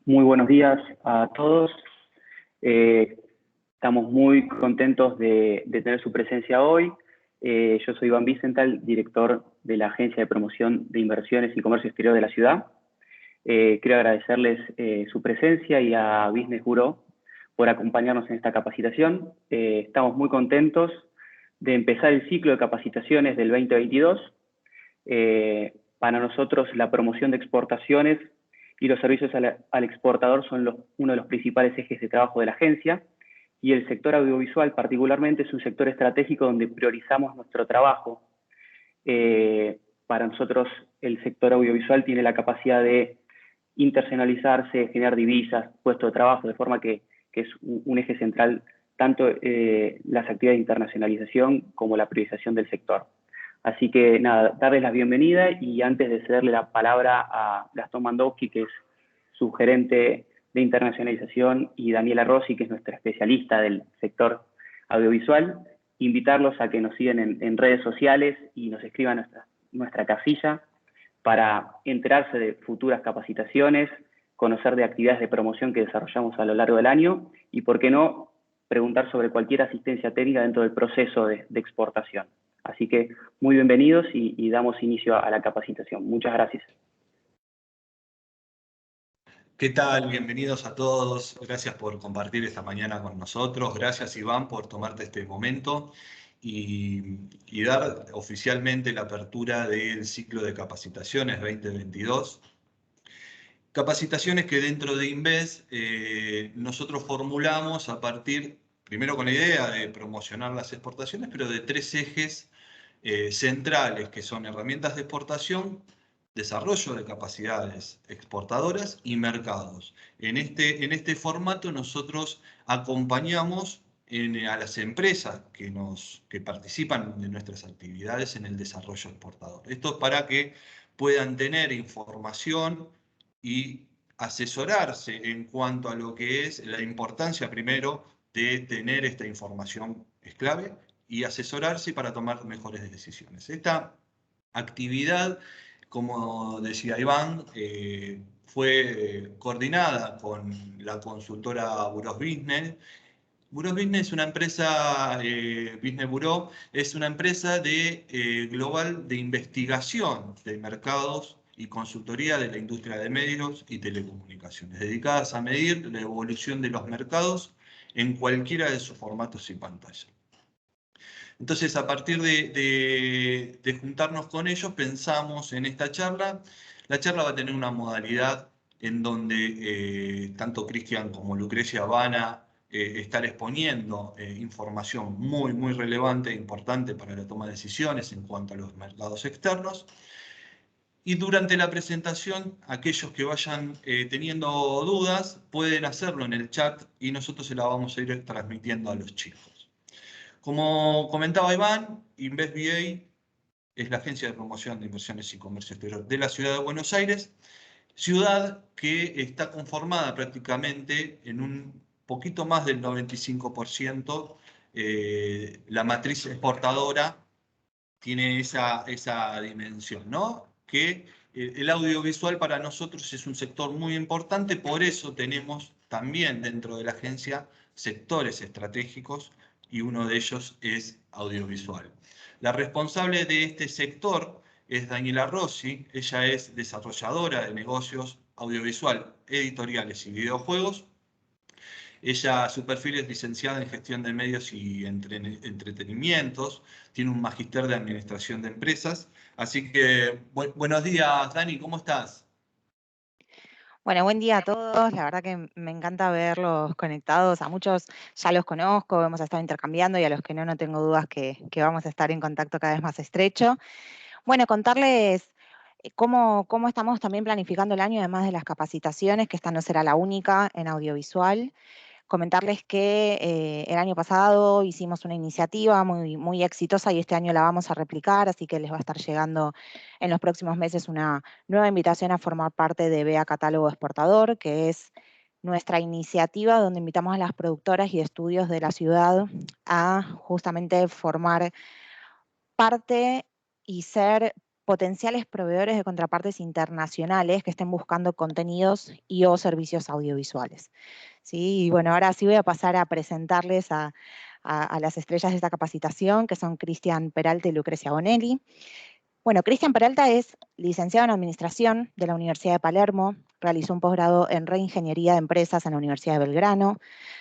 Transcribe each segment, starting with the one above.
Muy buenos días a todos. Estamos muy contentos de tener su presencia hoy. Yo soy Iván Vicental, director de la Agencia de Promoción de Inversiones y Comercio Exterior de la ciudad. Quiero agradecerles su presencia y a Business Bureau por acompañarnos en esta capacitación. Estamos muy contentos de empezar el ciclo de capacitaciones del 2022. Para nosotros, la promoción de exportaciones y los servicios al exportador son uno de los principales ejes de trabajo de la agencia, y el sector audiovisual particularmente es un sector estratégico donde priorizamos nuestro trabajo. Para nosotros el sector audiovisual tiene la capacidad de internacionalizarse, generar divisas, puestos de trabajo, de forma que es un eje central tanto las actividades de internacionalización como la priorización del sector. Así que nada, darles la bienvenida y antes de cederle la palabra a Gastón Mandowski, que es su gerente de internacionalización, y Daniela Rossi, que es nuestra especialista del sector audiovisual, invitarlos a que nos sigan en redes sociales y nos escriban nuestra casilla para enterarse de futuras capacitaciones, conocer de actividades de promoción que desarrollamos a lo largo del año y, por qué no, preguntar sobre cualquier asistencia técnica dentro del proceso de exportación. Así que muy bienvenidos y damos inicio a la capacitación. Muchas gracias. ¿Qué tal? Bienvenidos a todos. Gracias por compartir esta mañana con nosotros. Gracias, Iván, por tomarte este momento y dar oficialmente la apertura del ciclo de capacitaciones 2022. Capacitaciones que dentro de Inves nosotros formulamos a partir, primero con la idea de promocionar las exportaciones, pero de tres ejes centrales, que son herramientas de exportación, desarrollo de capacidades exportadoras y mercados. En este formato nosotros acompañamos a las empresas que participan de nuestras actividades en el desarrollo exportador. Esto es para que puedan tener información y asesorarse en cuanto a lo que es la importancia primero de tener esta información es clave, y asesorarse para tomar mejores decisiones. Esta actividad, como decía Iván, fue coordinada con la consultora Bureau Business. Bureau Business es una empresa, Business Bureau es una empresa global de investigación de mercados y consultoría de la industria de medios y telecomunicaciones, dedicadas a medir la evolución de los mercados en cualquiera de sus formatos y pantallas. Entonces, a partir de juntarnos con ellos, pensamos en esta charla. La charla va a tener una modalidad en donde tanto Cristian como Lucrecia van a estar exponiendo información muy, muy relevante e importante para la toma de decisiones en cuanto a los mercados externos. Y durante la presentación, aquellos que vayan teniendo dudas pueden hacerlo en el chat y nosotros se la vamos a ir transmitiendo a los chicos. Como comentaba Iván, InvestBA es la agencia de promoción de inversiones y comercio exterior de la ciudad de Buenos Aires, ciudad que está conformada prácticamente en un poquito más del 95%, la matriz exportadora tiene esa dimensión, ¿no? Que el audiovisual para nosotros es un sector muy importante, por eso tenemos también dentro de la agencia sectores estratégicos y uno de ellos es audiovisual. La responsable de este sector es Daniela Rossi. Ella es desarrolladora de negocios audiovisual, editoriales y videojuegos. Su perfil es licenciada en gestión de medios y entretenimientos, tiene un magíster de administración de empresas. Así que, buenos días, Dani, ¿cómo estás? Bueno, buen día a todos. La verdad que me encanta verlos conectados. A muchos ya los conozco, hemos estado intercambiando, y a los que no tengo dudas que vamos a estar en contacto cada vez más estrecho. Bueno, contarles cómo estamos también planificando el año, además de las capacitaciones, que esta no será la única en audiovisual. Comentarles que el año pasado hicimos una iniciativa muy, muy exitosa y este año la vamos a replicar, así que les va a estar llegando en los próximos meses una nueva invitación a formar parte de BEA Catálogo Exportador, que es nuestra iniciativa donde invitamos a las productoras y estudios de la ciudad a justamente formar parte y ser potenciales proveedores de contrapartes internacionales que estén buscando contenidos y o servicios audiovisuales. ¿Sí? Y bueno, ahora sí voy a pasar a presentarles a las estrellas de esta capacitación, que son Cristian Peralta y Lucrecia Bonelli. Bueno, Cristian Peralta es licenciado en Administración de la Universidad de Palermo, realizó un posgrado en Reingeniería de Empresas en la Universidad de Belgrano,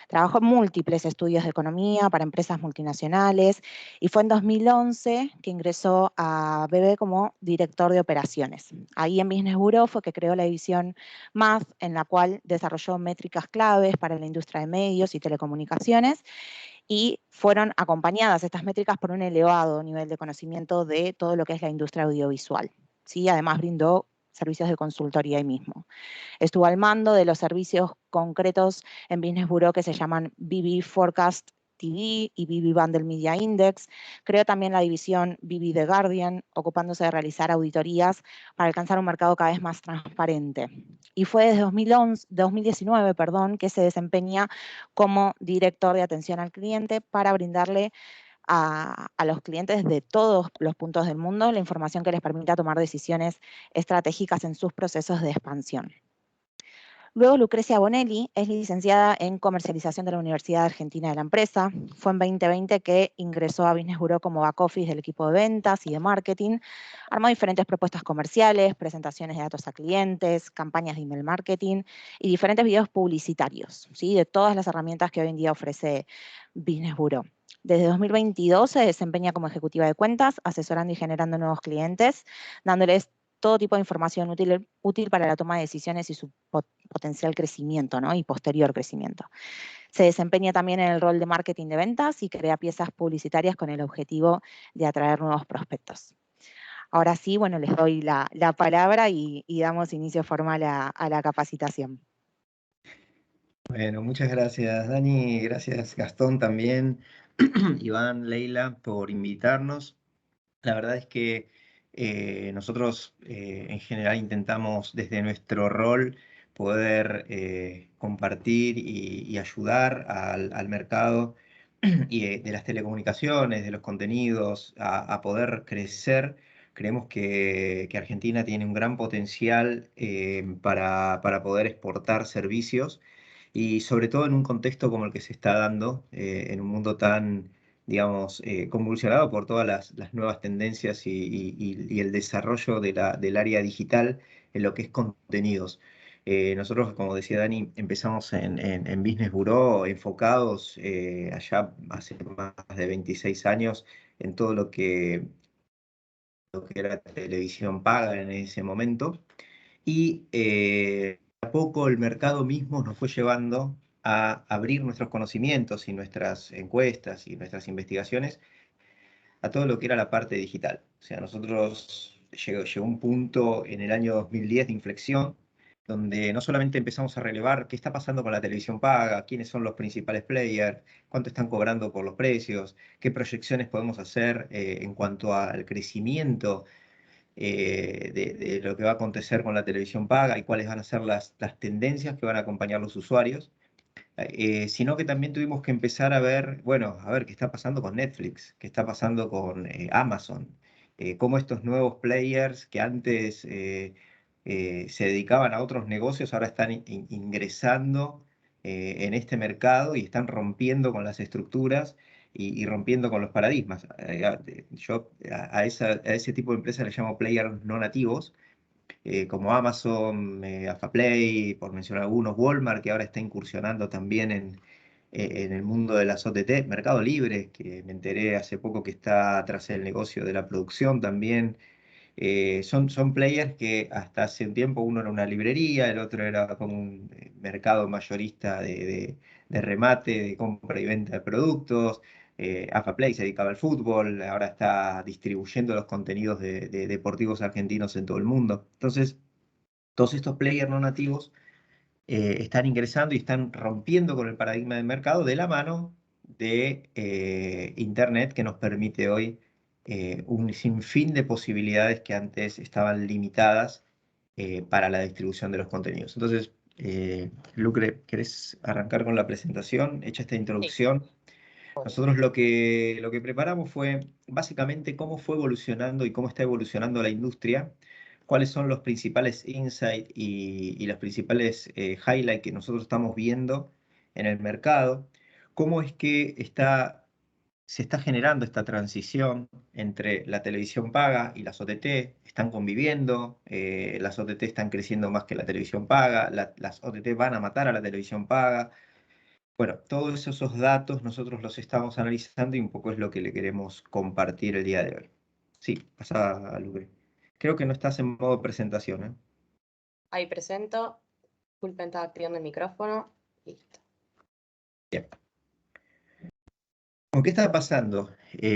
trabajó en múltiples estudios de economía para empresas multinacionales y fue en 2011 que ingresó a BB como director de operaciones. Ahí en Business Bureau fue que creó la división MAF, en la cual desarrolló métricas claves para la industria de medios y telecomunicaciones, y fueron acompañadas estas métricas por un elevado nivel de conocimiento de todo lo que es la industria audiovisual. ¿Sí? Además brindó servicios de consultoría ahí mismo. Estuvo al mando de los servicios concretos en Business Bureau que se llaman BB Forecast TV y BB Bundle Media Index. Creó también la división BB The Guardian, ocupándose de realizar auditorías para alcanzar un mercado cada vez más transparente. Y fue desde 2019 que se desempeña como director de atención al cliente para brindarle a los clientes de todos los puntos del mundo la información que les permita tomar decisiones estratégicas en sus procesos de expansión. Luego Lucrecia Bonelli es licenciada en Comercialización de la Universidad Argentina de la Empresa. Fue en 2020 que ingresó a Business Bureau como back office del equipo de ventas y de marketing. Armó diferentes propuestas comerciales, presentaciones de datos a clientes, campañas de email marketing y diferentes videos publicitarios, ¿sí? De todas las herramientas que hoy en día ofrece Business Bureau. Desde 2022 se desempeña como ejecutiva de cuentas, asesorando y generando nuevos clientes, dándoles todo tipo de información útil para la toma de decisiones y su potencial crecimiento, ¿no? Y posterior crecimiento. Se desempeña también en el rol de marketing de ventas y crea piezas publicitarias con el objetivo de atraer nuevos prospectos. Ahora sí, bueno, les doy la palabra y damos inicio formal a la capacitación. Bueno, muchas gracias, Dani. Gracias, Gastón, también. Iván, Leila, por invitarnos. La verdad es que nosotros en general intentamos desde nuestro rol poder compartir y ayudar al mercado y de las telecomunicaciones, de los contenidos, a poder crecer. Creemos que Argentina tiene un gran potencial para poder exportar servicios y sobre todo en un contexto como el que se está dando, en un mundo tan, digamos, convulsionado por todas las nuevas tendencias y el desarrollo del área digital en lo que es contenidos. Nosotros, como decía Dani, empezamos en Business Bureau enfocados allá hace más de 26 años en todo lo que era televisión paga en ese momento. Y a poco el mercado mismo nos fue llevando a abrir nuestros conocimientos y nuestras encuestas y nuestras investigaciones a todo lo que era la parte digital. O sea, nosotros llegó un punto en el año 2010 de inflexión, donde no solamente empezamos a relevar qué está pasando con la televisión paga, quiénes son los principales players, cuánto están cobrando por los precios, qué proyecciones podemos hacer en cuanto al crecimiento de lo que va a acontecer con la televisión paga y cuáles van a ser las tendencias que van a acompañar los usuarios, sino que también tuvimos que empezar a ver, bueno, a ver qué está pasando con Netflix, qué está pasando con Amazon, cómo estos nuevos players que antes se dedicaban a otros negocios ahora están ingresando en este mercado y están rompiendo con las estructuras y rompiendo con los paradigmas. Yo a ese tipo de empresas les llamo players no nativos, como Amazon, Afaplay, por mencionar algunos, Walmart, que ahora está incursionando también en el mundo de las OTT, Mercado Libre, que me enteré hace poco que está tras el negocio de la producción también. Son players que hasta hace un tiempo uno era una librería, el otro era como un mercado mayorista de remate, de compra y venta de productos. AFAPlay se dedicaba al fútbol, ahora está distribuyendo los contenidos de deportivos argentinos en todo el mundo. Entonces, todos estos players no nativos están ingresando y están rompiendo con el paradigma del mercado de la mano de Internet, que nos permite hoy un sinfín de posibilidades que antes estaban limitadas para la distribución de los contenidos. Entonces, Lucre, ¿querés arrancar con la presentación? Hecha esta introducción, Nosotros lo que preparamos fue básicamente cómo fue evolucionando y cómo está evolucionando la industria, cuáles son los principales insights y los principales highlights que nosotros estamos viendo en el mercado, cómo es que se está generando esta transición entre la televisión paga y las OTT, están conviviendo, las OTT están creciendo más que la televisión paga, las OTT van a matar a la televisión paga. Bueno, todos esos datos nosotros los estamos analizando y un poco es lo que le queremos compartir el día de hoy. Sí, pasa, Lucre. Creo que no estás en modo presentación, ¿eh? Ahí presento. Disculpen, estaba activando el micrófono. Listo. Bien. ¿Qué está pasando?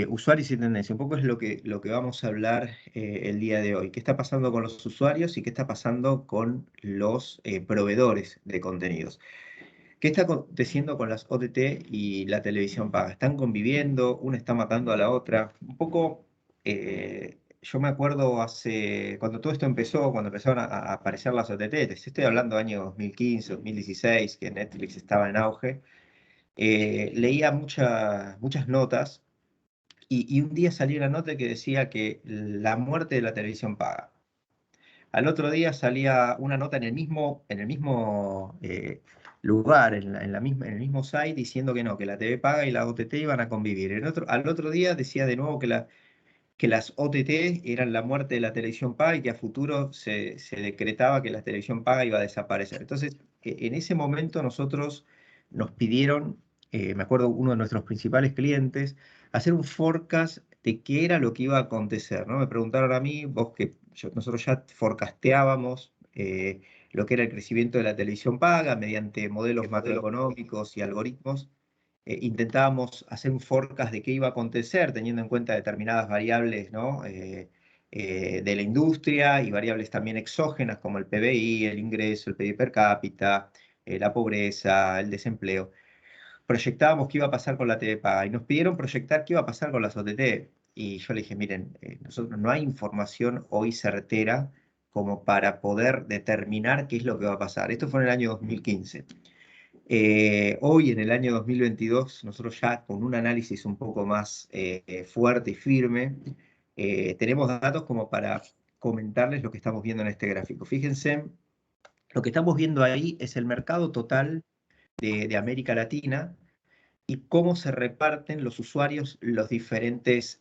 Usuarios y tendencia. Un poco es lo que vamos a hablar el día de hoy. ¿Qué está pasando con los usuarios y qué está pasando con los proveedores de contenidos? ¿Qué está aconteciendo con las OTT y la televisión paga? ¿Están conviviendo? ¿Una está matando a la otra? Un poco, yo me acuerdo cuando todo esto empezó, cuando empezaron a aparecer las OTT, estoy hablando de año 2015, 2016, que Netflix estaba en auge, leía muchas notas y un día salió una nota que decía que la muerte de la televisión paga. Al otro día salía una nota en el mismo lugar, en el mismo site, diciendo que no, que la TV paga y la OTT iban a convivir. Al otro día decía de nuevo que las OTT eran la muerte de la televisión paga y que a futuro se decretaba que la televisión paga iba a desaparecer. Entonces, en ese momento nosotros nos pidieron, me acuerdo uno de nuestros principales clientes, hacer un forecast de qué era lo que iba a acontecer, ¿no? Me preguntaron a mí, nosotros ya forecasteábamos lo que era el crecimiento de la televisión paga mediante modelos macroeconómicos y algoritmos. Intentábamos hacer un forecast de qué iba a acontecer, teniendo en cuenta determinadas variables, ¿no? De la industria y variables también exógenas como el PBI, el ingreso, el PIB per cápita, la pobreza, el desempleo. Proyectábamos qué iba a pasar con la TV paga y nos pidieron proyectar qué iba a pasar con las OTT. Y yo le dije, miren, nosotros no hay información hoy certera como para poder determinar qué es lo que va a pasar. Esto fue en el año 2015. Hoy, en el año 2022, nosotros ya con un análisis un poco más fuerte y firme, tenemos datos como para comentarles lo que estamos viendo en este gráfico. Fíjense, lo que estamos viendo ahí es el mercado total de América Latina y cómo se reparten los usuarios las diferentes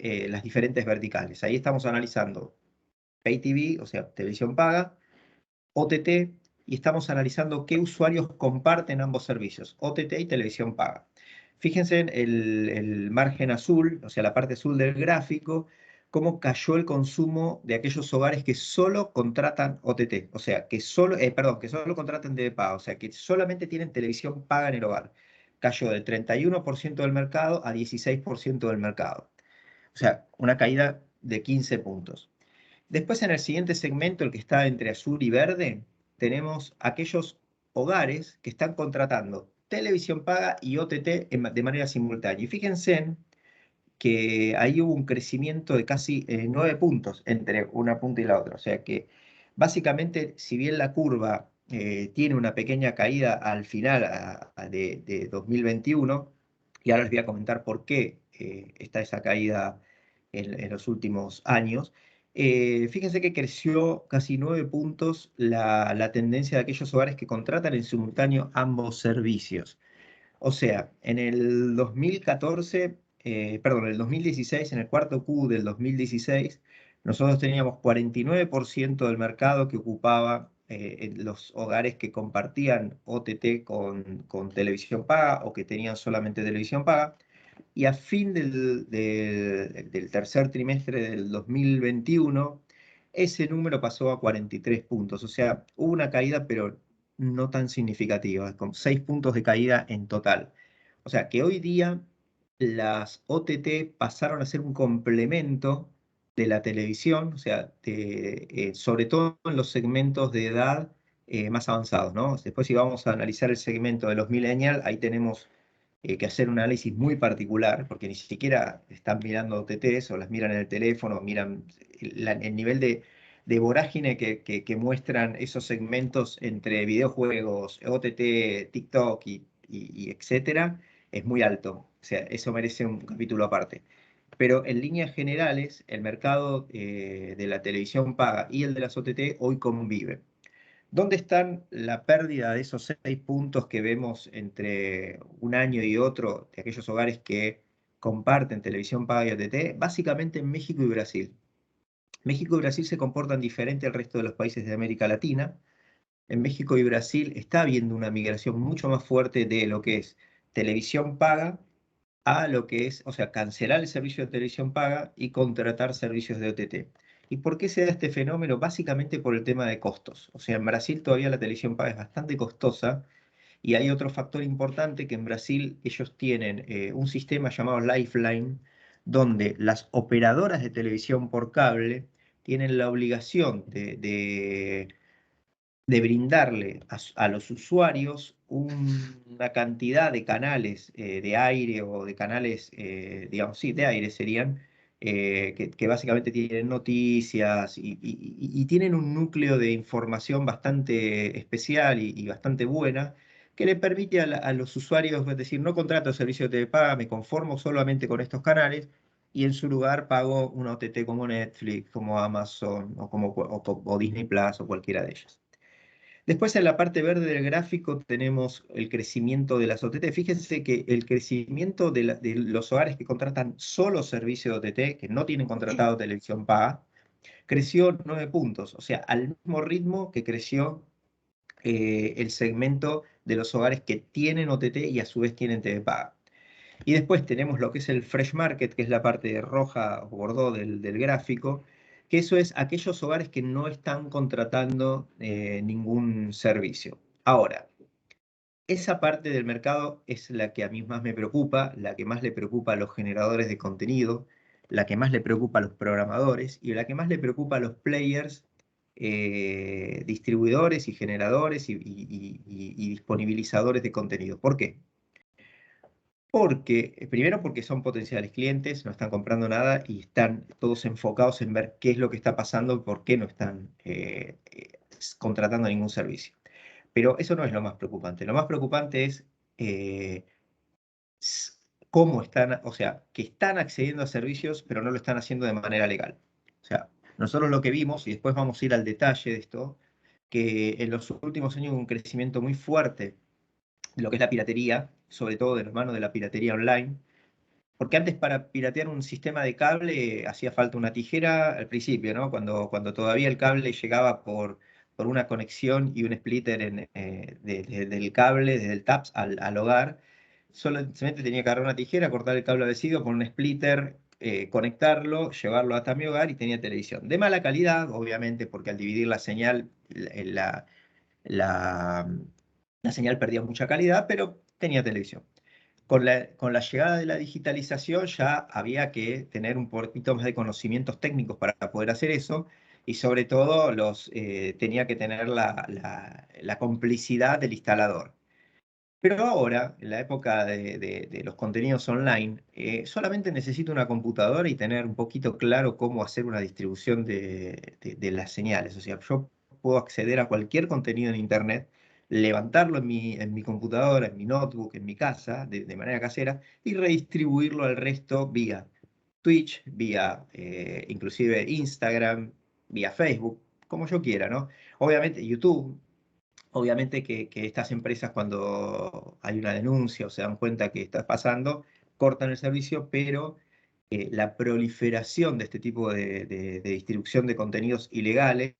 verticales. Ahí estamos analizando Pay TV, o sea, televisión paga, OTT, y estamos analizando qué usuarios comparten ambos servicios, OTT y televisión paga. Fíjense en el margen azul, o sea, la parte azul del gráfico, cómo cayó el consumo de aquellos hogares que solo contratan OTT, o sea, que solo contratan TV paga, o sea, que solamente tienen televisión paga en el hogar. Cayó del 31% del mercado a 16% del mercado. O sea, una caída de 15 puntos. Después, en el siguiente segmento, el que está entre azul y verde, tenemos aquellos hogares que están contratando televisión paga y OTT de manera simultánea. Y fíjense que ahí hubo un crecimiento de casi 9 puntos entre una punta y la otra. O sea que básicamente, si bien la curva tiene una pequeña caída al final de 2021, y ahora les voy a comentar por qué está esa caída en los últimos años, fíjense que creció casi 9 puntos la tendencia de aquellos hogares que contratan en simultáneo ambos servicios. O sea, en el 2014, perdón, en el 2016, en el cuarto Q del 2016, nosotros teníamos 49% del mercado que ocupaba en los hogares que compartían OTT con televisión paga o que tenían solamente televisión paga. Y a fin del tercer trimestre del 2021, ese número pasó a 43 puntos. O sea, hubo una caída, pero no tan significativa, con 6 puntos de caída en total. O sea, que hoy día las OTT pasaron a ser un complemento de la televisión, o sea, sobre todo en los segmentos de edad más avanzados, ¿no? Después, si vamos a analizar el segmento de los millennials, ahí tenemos que hacer un análisis muy particular, porque ni siquiera están mirando OTTs o las miran en el teléfono, miran el nivel de vorágine que muestran esos segmentos entre videojuegos, OTT, TikTok y etcétera, es muy alto. O sea, eso merece un capítulo aparte. Pero en líneas generales, el mercado de la televisión paga y el de las OTT hoy conviven. ¿Dónde están la pérdida de esos 6 puntos que vemos entre un año y otro de aquellos hogares que comparten televisión paga y OTT? Básicamente en México y Brasil. México y Brasil se comportan diferente al resto de los países de América Latina. En México y Brasil está habiendo una migración mucho más fuerte de lo que es televisión paga a lo que es, o sea, cancelar el servicio de televisión paga y contratar servicios de OTT. ¿Y por qué se da este fenómeno? Básicamente por el tema de costos. O sea, en Brasil todavía la televisión paga es bastante costosa y hay otro factor importante que en Brasil ellos tienen un sistema llamado Lifeline, donde las operadoras de televisión por cable tienen la obligación de brindarle a los usuarios una cantidad de canales de aire o de canales, digamos, sí, de aire serían, que básicamente tienen noticias y tienen un núcleo de información bastante especial y bastante buena que le permite a los usuarios, es decir, no contrato servicio de paga, me conformo solamente con estos canales y en su lugar pago una OTT como Netflix, como Amazon o Disney Plus o cualquiera de ellas. Después en la parte verde del gráfico tenemos el crecimiento de las OTT. Fíjense que el crecimiento de los hogares que contratan solo servicio de OTT, que no tienen contratado televisión paga, creció 9 puntos, o sea, al mismo ritmo que creció el segmento de los hogares que tienen OTT y a su vez tienen TV paga. Y después tenemos lo que es el Fresh Market, que es la parte roja o bordó del gráfico, que eso es aquellos hogares que no están contratando ningún servicio. Ahora, esa parte del mercado es la que a mí más me preocupa, la que más le preocupa a los generadores de contenido, la que más le preocupa a los programadores y la que más le preocupa a los players, distribuidores y generadores y disponibilizadores de contenido. ¿Por qué? Primero porque son potenciales clientes, no están comprando nada y están todos enfocados en ver qué es lo que está pasando y por qué no están contratando ningún servicio. Pero eso no es lo más preocupante. Lo más preocupante es cómo están, o sea, que están accediendo a servicios, pero no lo están haciendo de manera legal. O sea, nosotros lo que vimos, y después vamos a ir al detalle de esto, que en los últimos años hubo un crecimiento muy fuerte de lo que es la piratería, sobre todo de la mano de la piratería online, porque antes para piratear un sistema de cable hacía falta una tijera al principio, ¿no? Cuando todavía el cable llegaba por una conexión y un splitter del cable, desde el TAPS al hogar, solamente tenía que agarrar una tijera, cortar el cable vencido con un splitter, conectarlo, llevarlo hasta mi hogar y tenía televisión. De mala calidad, obviamente, porque al dividir la señal, la, la señal perdía mucha calidad, pero tenía televisión. Con la llegada de la digitalización ya había que tener un poquito más de conocimientos técnicos para poder hacer eso y sobre todo tenía que tener la complicidad del instalador. Pero ahora, en la época de los contenidos online, solamente necesito una computadora y tener un poquito claro cómo hacer una distribución de las señales. O sea, yo puedo acceder a cualquier contenido en Internet, levantarlo en mi computadora, en mi notebook, en mi casa, de manera casera, y redistribuirlo al resto vía Twitch, vía inclusive Instagram, vía Facebook, como yo quiera, ¿no? Obviamente YouTube. Obviamente que estas empresas cuando hay una denuncia o se dan cuenta que está pasando, cortan el servicio, pero la proliferación de este tipo de distribución de contenidos ilegales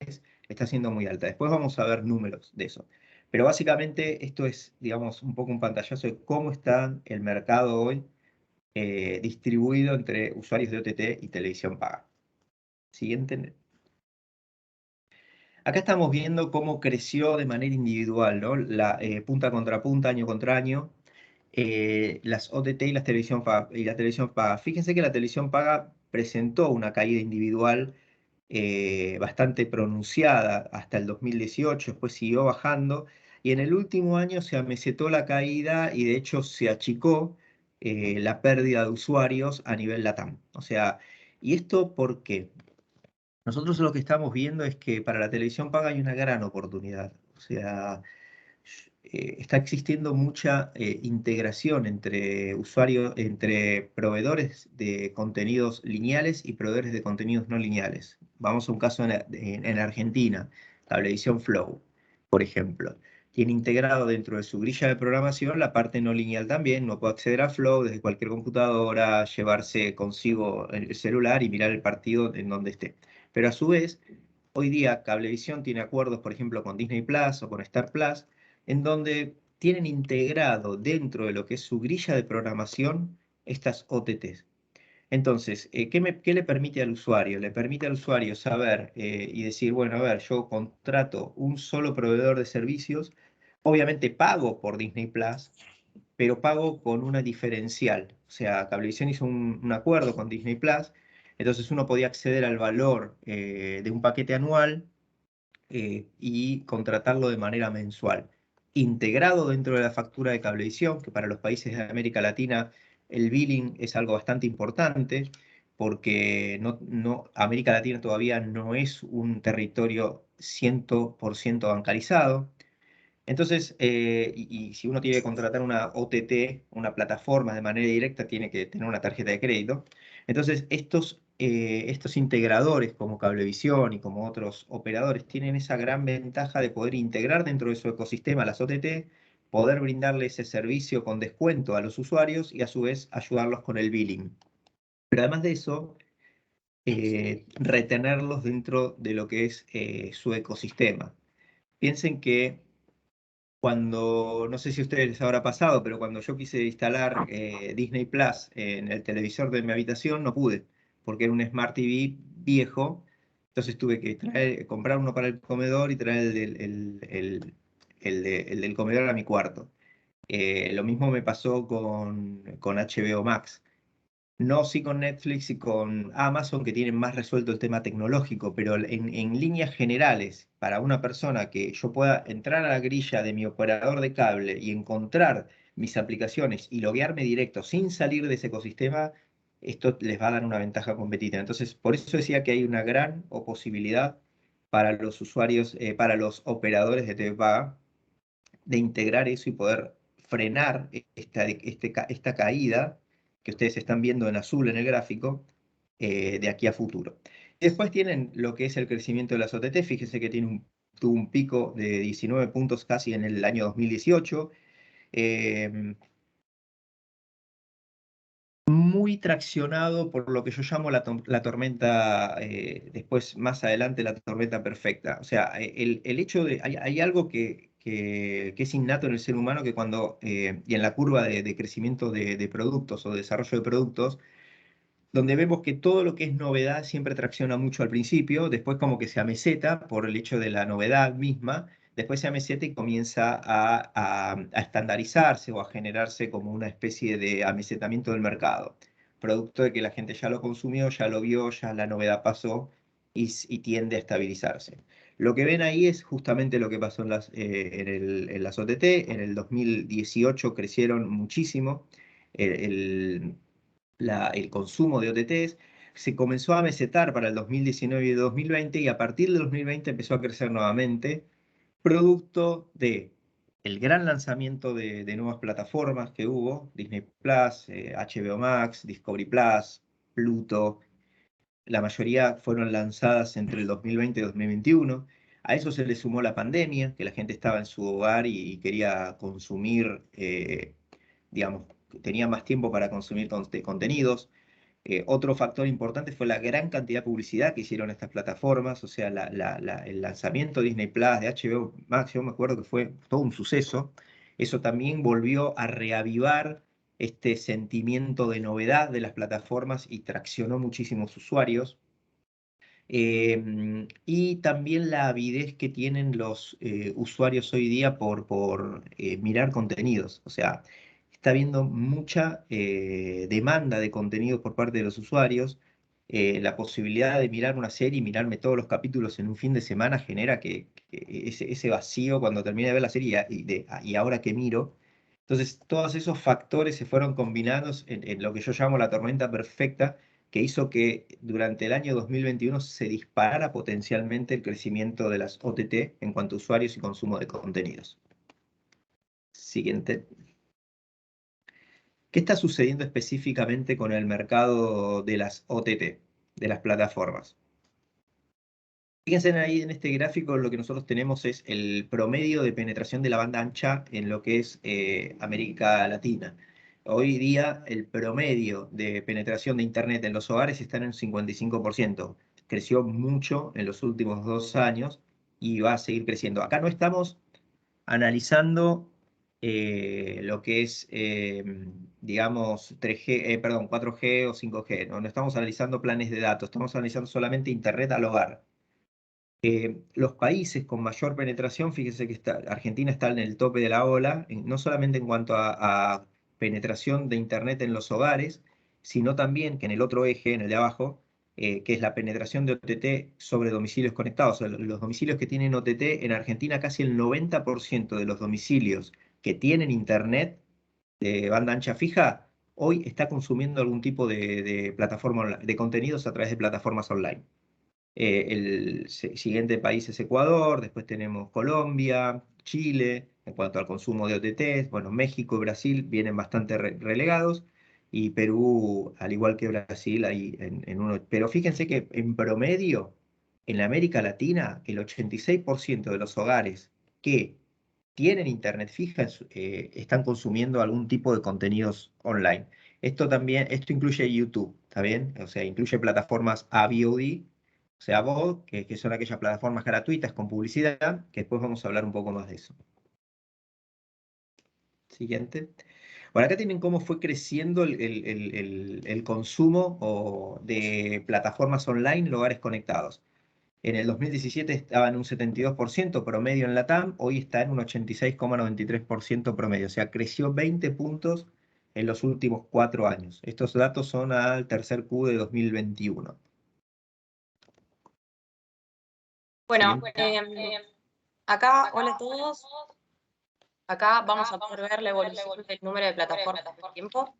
está siendo muy alta. Después vamos a ver números de eso. Pero básicamente esto es, digamos, un poco un pantallazo de cómo está el mercado hoy distribuido entre usuarios de OTT y televisión paga. Siguiente. Acá estamos viendo cómo creció de manera individual, ¿no? Punta contra punta, año contra año, las OTT y la televisión paga. Fíjense que la televisión paga presentó una caída individual bastante pronunciada hasta el 2018, después siguió bajando y en el último año se amesetó la caída y de hecho se achicó la pérdida de usuarios a nivel LATAM. O sea, ¿y esto por qué? Nosotros lo que estamos viendo es que para la televisión paga hay una gran oportunidad. O sea, está existiendo mucha integración entre usuarios, entre proveedores de contenidos lineales y proveedores de contenidos no lineales. Vamos a un caso en Argentina, Cablevisión Flow, por ejemplo. Tiene integrado dentro de su grilla de programación la parte no lineal también. No puede acceder a Flow desde cualquier computadora, llevarse consigo el celular y mirar el partido en donde esté. Pero a su vez, hoy día Cablevisión tiene acuerdos, por ejemplo, con Disney Plus o con Star Plus, en donde tienen integrado dentro de lo que es su grilla de programación estas OTTs. Entonces, ¿qué le permite al usuario? Le permite al usuario saber y decir, bueno, a ver, yo contrato un solo proveedor de servicios, obviamente pago por Disney Plus, pero pago con una diferencial. O sea, Cablevisión hizo un acuerdo con Disney Plus, entonces uno podía acceder al valor de un paquete anual y contratarlo de manera mensual. Integrado dentro de la factura de Cablevisión, que para los países de América Latina el billing es algo bastante importante, porque América Latina todavía no es un territorio 100% bancarizado. Entonces, y si uno tiene que contratar una OTT, una plataforma de manera directa, tiene que tener una tarjeta de crédito. Entonces, estos integradores como Cablevisión y como otros operadores tienen esa gran ventaja de poder integrar dentro de su ecosistema las OTT, poder brindarle ese servicio con descuento a los usuarios y a su vez ayudarlos con el billing. Pero además de eso, retenerlos dentro de lo que es su ecosistema. Piensen que no sé si a ustedes les habrá pasado, pero cuando yo quise instalar Disney Plus en el televisor de mi habitación, no pude, porque era un Smart TV viejo, entonces tuve que comprar uno para el comedor y traer el del comedor a mi cuarto. Lo mismo me pasó con HBO Max. No, sí con Netflix y con Amazon, que tienen más resuelto el tema tecnológico, pero en líneas generales, para una persona que yo pueda entrar a la grilla de mi operador de cable y encontrar mis aplicaciones y loguearme directo sin salir de ese ecosistema, esto les va a dar una ventaja competitiva. Entonces, por eso decía que hay una gran posibilidad para los usuarios, para los operadores de TV paga, de integrar eso y poder frenar esta caída que ustedes están viendo en azul en el gráfico de aquí a futuro. Después tienen lo que es el crecimiento de las OTT. Fíjense que tuvo un pico de 19 puntos casi en el año 2018. Muy traccionado por lo que yo llamo la tormenta, después más adelante la tormenta perfecta. O sea, el hecho de, hay algo que es innato en el ser humano que y en la curva de crecimiento de productos o desarrollo de productos, donde vemos que todo lo que es novedad siempre tracciona mucho al principio, después como que se ameseta por el hecho de la novedad misma, después se ameseta y comienza a estandarizarse o a generarse como una especie de amesetamiento del mercado, producto de que la gente ya lo consumió, ya lo vio, ya la novedad pasó y tiende a estabilizarse. Lo que ven ahí es justamente lo que pasó en las OTT. En el 2018 crecieron muchísimo. El consumo de OTTs, se comenzó a mesetar para el 2019 y 2020 y a partir del 2020 empezó a crecer nuevamente, producto de el gran lanzamiento de nuevas plataformas que hubo, Disney Plus, HBO Max, Discovery Plus, Pluto. La mayoría fueron lanzadas entre el 2020 y 2021. A eso se le sumó la pandemia, que la gente estaba en su hogar y quería consumir, digamos, tenía más tiempo para consumir contenidos. Otro factor importante fue la gran cantidad de publicidad que hicieron estas plataformas, o sea, el lanzamiento de Disney Plus, de HBO Max, yo me acuerdo que fue todo un suceso. Eso también volvió a reavivar este sentimiento de novedad de las plataformas y traccionó muchísimos usuarios. Y también la avidez que tienen los usuarios hoy día por mirar contenidos. O sea, está habiendo mucha demanda de contenidos por parte de los usuarios. La posibilidad de mirar una serie y mirarme todos los capítulos en un fin de semana genera que ese vacío cuando termine de ver la serie y ahora que miro. Entonces, todos esos factores se fueron combinando en lo que yo llamo la tormenta perfecta, que hizo que durante el año 2021 se disparara potencialmente el crecimiento de las OTT en cuanto a usuarios y consumo de contenidos. Siguiente. ¿Qué está sucediendo específicamente con el mercado de las OTT, de las plataformas? Fíjense ahí en este gráfico, lo que nosotros tenemos es el promedio de penetración de la banda ancha en lo que es América Latina. Hoy día el promedio de penetración de Internet en los hogares está en un 55%. Creció mucho en los últimos 2 años y va a seguir creciendo. Acá no estamos analizando lo que es, digamos, 3G, perdón, 4G o 5G. No estamos analizando planes de datos, estamos analizando solamente Internet al hogar. Los países con mayor penetración, fíjense que Argentina está en el tope de la ola, no solamente en cuanto a penetración de Internet en los hogares, sino también que en el otro eje, en el de abajo, que es la penetración de OTT sobre domicilios conectados. O sea, los domicilios que tienen OTT en Argentina, casi el 90% de los domicilios que tienen Internet de banda ancha fija, hoy está consumiendo algún tipo de plataforma de contenidos a través de plataformas online. El siguiente país es Ecuador, después tenemos Colombia, Chile, en cuanto al consumo de OTT, bueno, México y Brasil vienen bastante relegados, y Perú, al igual que Brasil, ahí en uno. Pero fíjense que en promedio, en la América Latina, el 86% de los hogares que tienen internet fija están consumiendo algún tipo de contenidos online. Esto incluye YouTube, ¿está bien? O sea, incluye plataformas AVOD, o sea, VOD, que son aquellas plataformas gratuitas con publicidad, que después vamos a hablar un poco más de eso. Siguiente. Bueno, acá tienen cómo fue creciendo el consumo de plataformas online, lugares conectados. En el 2017 estaba en un 72% promedio en la TAM, hoy está en un 86,93% promedio, o sea, creció 20 puntos en los últimos 4 años. Estos datos son al tercer Q de 2021. Bueno, acá, hola a todos. Acá vamos a poder ver la evolución del número de plataformas por tiempo.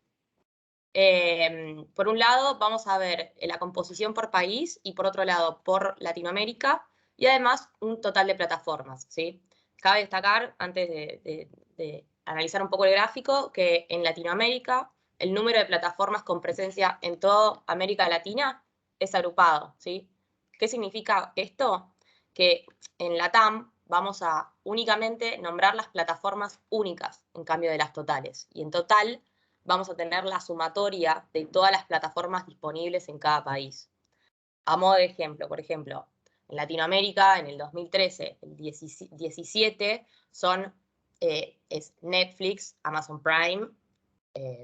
Por un lado, vamos a ver la composición por país y por otro lado, por Latinoamérica, y además un total de plataformas, ¿sí? Cabe destacar, antes de analizar un poco el gráfico, que en Latinoamérica el número de plataformas con presencia en toda América Latina es agrupado, ¿sí? ¿Qué significa esto? Que en la TAM vamos a únicamente nombrar las plataformas únicas en cambio de las totales, y en total vamos a tener la sumatoria de todas las plataformas disponibles en cada país. A modo de ejemplo, por ejemplo, en Latinoamérica, en el 2013, el 17 es Netflix, Amazon Prime,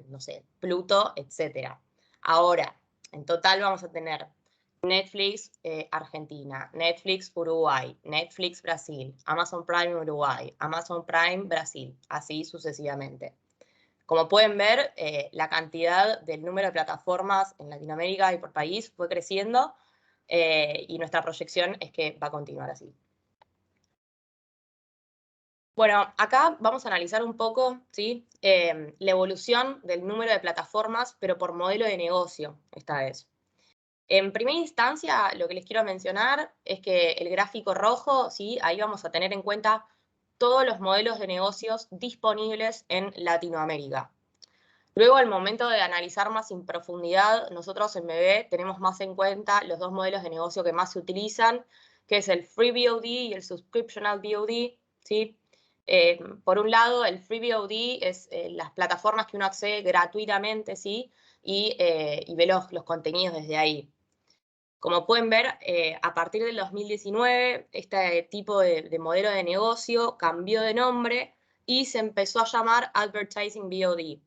no sé, Pluto, etc. Ahora, en total vamos a tener Netflix Argentina, Netflix Uruguay, Netflix Brasil, Amazon Prime Uruguay, Amazon Prime Brasil, así sucesivamente. Como pueden ver, la cantidad del número de plataformas en Latinoamérica y por país fue creciendo y nuestra proyección es que va a continuar así. Bueno, acá vamos a analizar un poco, ¿sí? La evolución del número de plataformas, pero por modelo de negocio esta vez. En primera instancia, lo que les quiero mencionar es que el gráfico rojo, ¿sí? Ahí vamos a tener en cuenta todos los modelos de negocios disponibles en Latinoamérica. Luego, al momento de analizar más en profundidad, nosotros en MB tenemos más en cuenta los dos modelos de negocio que más se utilizan, que es el Free VOD y el Subscriptional VOD, ¿sí? Por un lado, el Free VOD es las plataformas que uno accede gratuitamente, ¿sí? Y ve los contenidos desde ahí. Como pueden ver, a partir del 2019, este tipo de modelo de negocio cambió de nombre y se empezó a llamar Advertising VOD.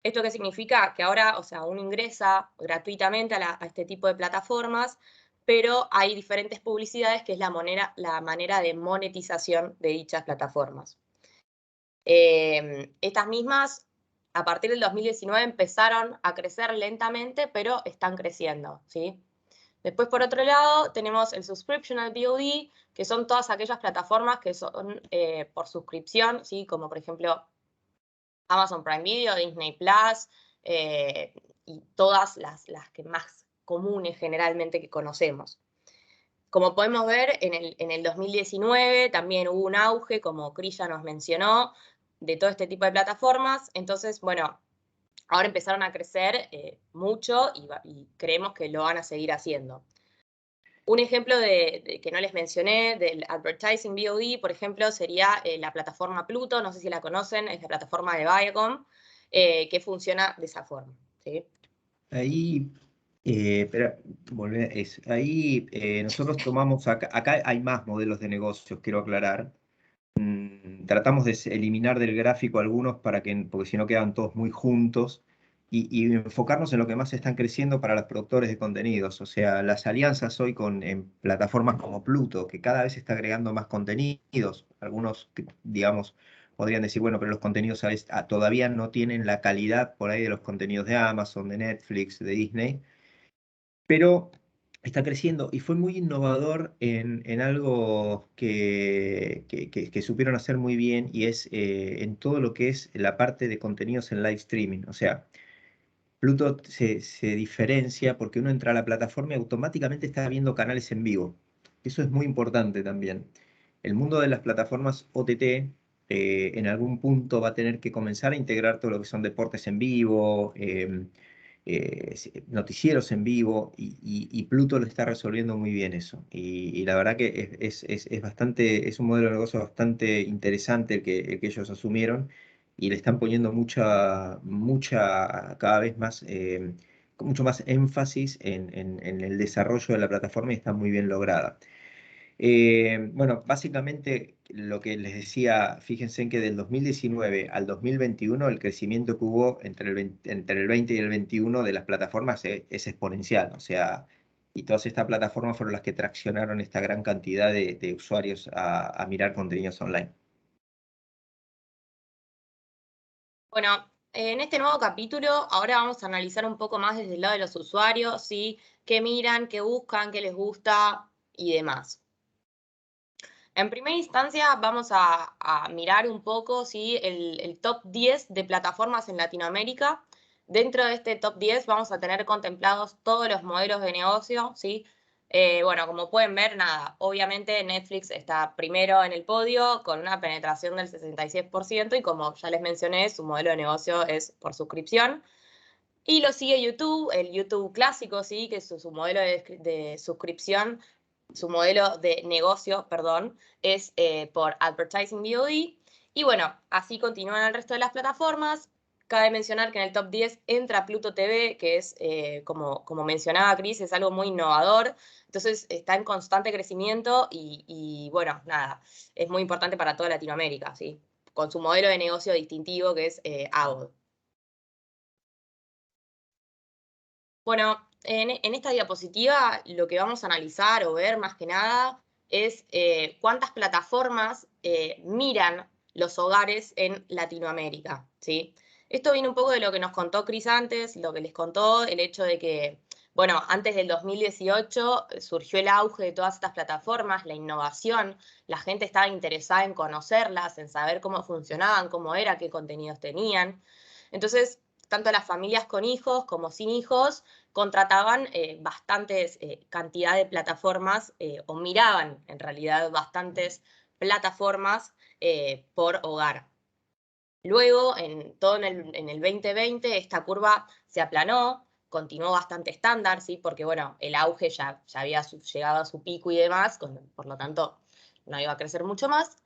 ¿Esto qué significa? Que ahora, o sea, uno ingresa gratuitamente a este tipo de plataformas, pero hay diferentes publicidades que es la manera de monetización de dichas plataformas. Estas mismas, a partir del 2019, empezaron a crecer lentamente, pero están creciendo, ¿sí? Después, por otro lado, tenemos el Subscriptional VOD, que son todas aquellas plataformas que son por suscripción, ¿sí? Como por ejemplo Amazon Prime Video, Disney Plus, y todas las que más comunes generalmente que conocemos. Como podemos ver, en el 2019 también hubo un auge, como Cris ya nos mencionó, de todo este tipo de plataformas. Entonces, bueno, ahora empezaron a crecer mucho y creemos que lo van a seguir haciendo. Un ejemplo que no les mencioné del Advertising VOD, por ejemplo, sería la plataforma Pluto, no sé si la conocen, es la plataforma de Viacom, que funciona de esa forma, ¿sí? Ahí, ahí nosotros tomamos, acá hay más modelos de negocios, quiero aclarar. Tratamos de eliminar del gráfico algunos porque si no quedan todos muy juntos y enfocarnos en lo que más están creciendo para los productores de contenidos. O sea, las alianzas hoy en plataformas como Pluto, que cada vez está agregando más contenidos. Algunos, digamos, podrían decir, bueno, pero los contenidos todavía no tienen la calidad por ahí de los contenidos de Amazon, de Netflix, de Disney, pero está creciendo y fue muy innovador en algo que supieron hacer muy bien y es en todo lo que es la parte de contenidos en live streaming. O sea, Pluto se diferencia porque uno entra a la plataforma y automáticamente está viendo canales en vivo. Eso es muy importante también. El mundo de las plataformas OTT en algún punto va a tener que comenzar a integrar todo lo que son deportes en vivo, noticieros en vivo, y Pluto lo está resolviendo muy bien eso. Y la verdad que es un modelo de negocio bastante interesante el que ellos asumieron y le están poniendo cada vez más, mucho más énfasis en el desarrollo de la plataforma y está muy bien lograda. Bueno, básicamente lo que les decía, fíjense en que del 2019 al 2021 el crecimiento que hubo entre el 20 y el 21 de las plataformas es exponencial, o sea, y todas estas plataformas fueron las que traccionaron esta gran cantidad de usuarios a mirar contenidos online. Bueno, en este nuevo capítulo ahora vamos a analizar un poco más desde el lado de los usuarios, ¿sí? Qué miran, qué buscan, qué les gusta y demás. En primera instancia vamos a mirar un poco, ¿sí? el top 10 de plataformas en Latinoamérica. Dentro de este top 10 vamos a tener contemplados todos los modelos de negocio, ¿sí? Bueno, como pueden ver, nada, obviamente Netflix está primero en el podio con una penetración del 66% y como ya les mencioné, su modelo de negocio es por suscripción. Y lo sigue YouTube, el YouTube clásico, ¿sí? Que es su modelo de suscripción, su modelo de negocio, perdón, es por Advertising VOD. Y bueno, así continúan el resto de las plataformas. Cabe mencionar que en el top 10 entra Pluto TV, que es, como mencionaba Cris, es algo muy innovador. Entonces está en constante crecimiento y bueno, nada, es muy importante para toda Latinoamérica, ¿sí? Con su modelo de negocio distintivo que es AVOD. Bueno, en esta diapositiva lo que vamos a analizar o ver más que nada es cuántas plataformas miran los hogares en Latinoamérica, ¿sí? Esto viene un poco de lo que nos contó Cris antes, lo que les contó, el hecho de que, bueno, antes del 2018 surgió el auge de todas estas plataformas, la innovación, la gente estaba interesada en conocerlas, en saber cómo funcionaban, cómo era, qué contenidos tenían. Entonces, tanto las familias con hijos como sin hijos contrataban bastantes cantidad de plataformas o miraban en realidad bastantes plataformas por hogar. Luego, todo en el 2020, esta curva se aplanó, continuó bastante estándar, ¿sí? Porque bueno, el auge ya había llegado a su pico y demás, por lo tanto no iba a crecer mucho más.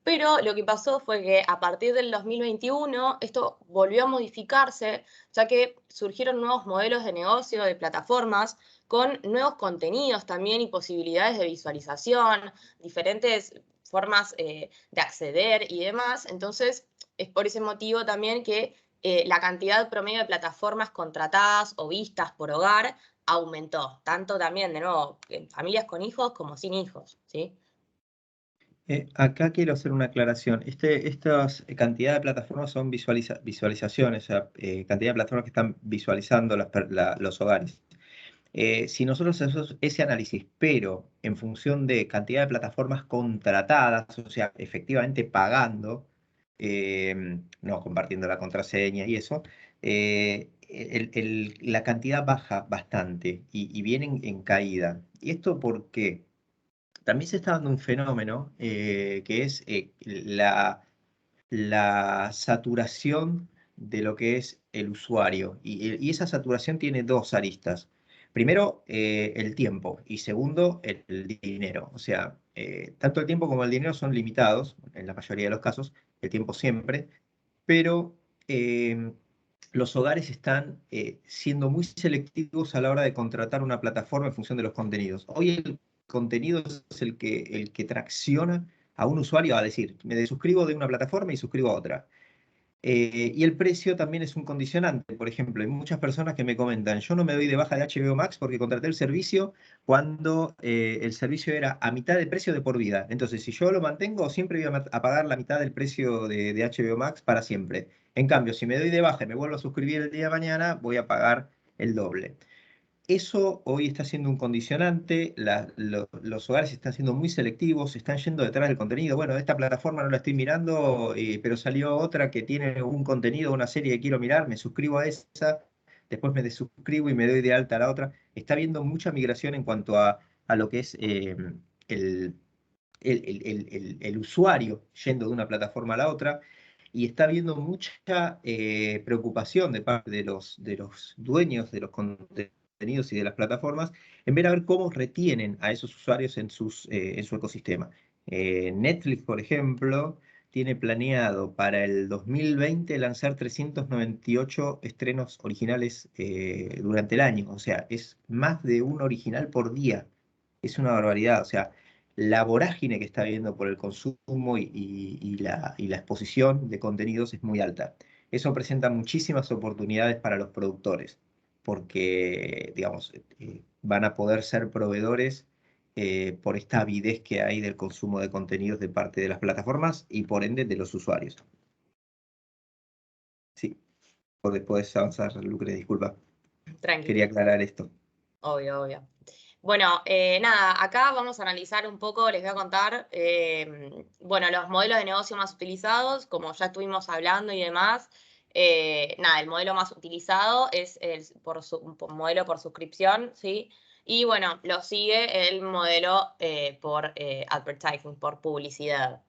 Pero lo que pasó fue que a partir del 2021 esto volvió a modificarse, ya que surgieron nuevos modelos de negocio, de plataformas, con nuevos contenidos también y posibilidades de visualización, diferentes formas de acceder y demás. Entonces, es por ese motivo también que la cantidad promedio de plataformas contratadas o vistas por hogar aumentó, tanto también, de nuevo, en familias con hijos como sin hijos, ¿sí? Acá quiero hacer una aclaración. Estas cantidad de plataformas son visualizaciones, o sea, cantidad de plataformas que están visualizando los hogares. Si nosotros hacemos ese análisis, pero en función de cantidad de plataformas contratadas, o sea, efectivamente pagando, no compartiendo la contraseña y eso, la cantidad baja bastante y viene en caída. ¿Y esto por qué? También se está dando un fenómeno que es la saturación de lo que es el usuario. Y esa saturación tiene dos aristas. Primero, el tiempo, y segundo, el dinero. O sea, tanto el tiempo como el dinero son limitados, en la mayoría de los casos, el tiempo siempre, pero los hogares están siendo muy selectivos a la hora de contratar una plataforma en función de los contenidos. Hoy el contenido es el que tracciona a un usuario a decir, me desuscribo de una plataforma y suscribo a otra. Y el precio también es un condicionante. Por ejemplo, hay muchas personas que me comentan, yo no me doy de baja de HBO Max porque contraté el servicio cuando el servicio era a mitad de precio de por vida. Entonces, si yo lo mantengo, siempre voy a pagar la mitad del precio de HBO Max para siempre. En cambio, si me doy de baja y me vuelvo a suscribir el día de mañana, voy a pagar el doble. Eso hoy está siendo un condicionante, los hogares están siendo muy selectivos, están yendo detrás del contenido. Bueno, esta plataforma no la estoy mirando, pero salió otra que tiene un contenido, una serie que quiero mirar, me suscribo a esa, después me desuscribo y me doy de alta a la otra. Está habiendo mucha migración en cuanto a lo que es el, el usuario yendo de una plataforma a la otra. Y está habiendo mucha preocupación de parte de los dueños de los contenidos y de las plataformas en ver cómo retienen a esos usuarios en su ecosistema. Netflix, por ejemplo, tiene planeado para el 2020 lanzar 398 estrenos originales durante el año. O sea, es más de un original por día. Es una barbaridad. O sea, la vorágine que está habiendo por el consumo y la exposición de contenidos es muy alta. Eso presenta muchísimas oportunidades para los productores, porque, digamos, van a poder ser proveedores por esta avidez que hay del consumo de contenidos de parte de las plataformas y por ende de los usuarios. Sí, podés avanzar, Lucre, disculpa. Tranqui. Quería aclarar esto. Obvio, obvio. Bueno, nada, acá vamos a analizar un poco, les voy a contar, bueno, los modelos de negocio más utilizados, como ya estuvimos hablando y demás. Nada, el modelo más utilizado es el modelo por suscripción, ¿sí? Y bueno, lo sigue el modelo por advertising, por publicidad.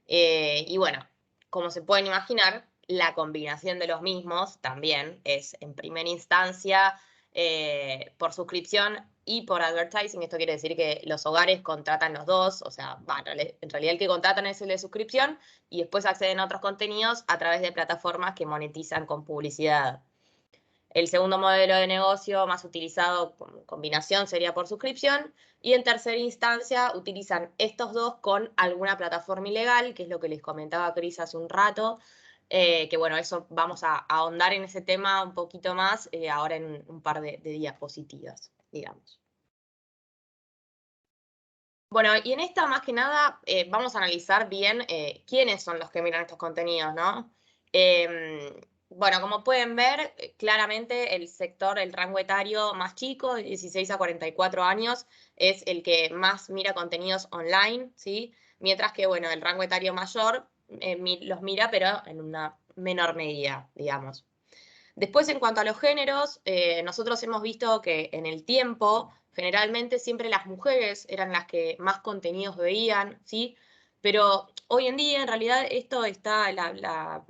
Y bueno, como se pueden imaginar, la combinación de los mismos también es en primera instancia por suscripción y por advertising. Esto quiere decir que los hogares contratan los dos, o sea, en realidad el que contratan es el de suscripción y después acceden a otros contenidos a través de plataformas que monetizan con publicidad. El segundo modelo de negocio más utilizado con combinación sería por suscripción y en tercera instancia utilizan estos dos con alguna plataforma ilegal, que es lo que les comentaba Cris hace un rato, que bueno, eso vamos a ahondar en ese tema un poquito más ahora en un par de diapositivas, digamos. Bueno, y en esta más que nada vamos a analizar bien quiénes son los que miran estos contenidos, ¿no? Bueno, como pueden ver, claramente el sector, el rango etario más chico, de 16 a 44 años, es el que más mira contenidos online, ¿sí? Mientras que, bueno, el rango etario mayor los mira, pero en una menor medida, digamos. Después, en cuanto a los géneros, nosotros hemos visto que en el tiempo, generalmente siempre las mujeres eran las que más contenidos veían, ¿sí? Pero hoy en día, en realidad, esto está, la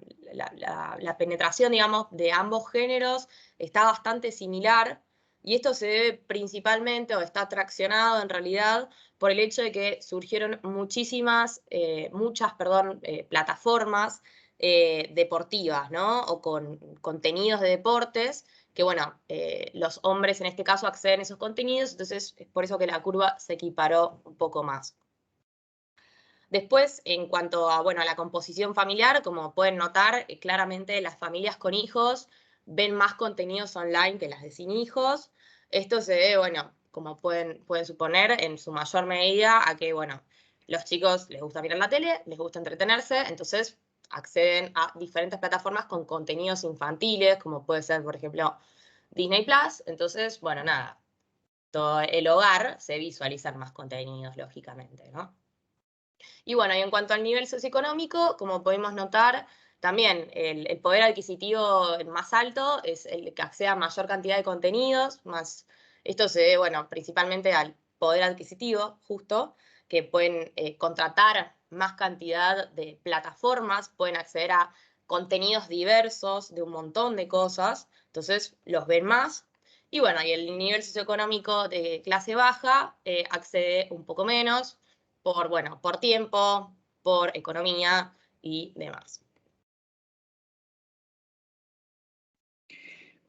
penetración, digamos, de ambos géneros está bastante similar, y esto se debe principalmente, o está traccionado en realidad, por el hecho de que surgieron muchas plataformas deportivas, ¿no? O con contenidos de deportes, que bueno, los hombres en este caso acceden a esos contenidos, entonces es por eso que la curva se equiparó un poco más. Después, en cuanto a, bueno, a la composición familiar, como pueden notar, claramente las familias con hijos ven más contenidos online que las de sin hijos. Esto se debe, bueno, como pueden suponer, en su mayor medida a que, bueno, los chicos les gusta mirar la tele, les gusta entretenerse, entonces acceden a diferentes plataformas con contenidos infantiles, como puede ser, por ejemplo, Disney Plus. Entonces, bueno, nada, todo el hogar se visualizan más contenidos, lógicamente, ¿no? Y bueno, y en cuanto al nivel socioeconómico, como podemos notar, también el poder adquisitivo más alto es el que accede a mayor cantidad de contenidos, esto se debe, bueno, principalmente al poder adquisitivo, justo, que pueden contratar más cantidad de plataformas, pueden acceder a contenidos diversos de un montón de cosas, entonces los ven más. Y bueno, y el nivel socioeconómico de clase baja accede un poco menos por tiempo, por economía y demás.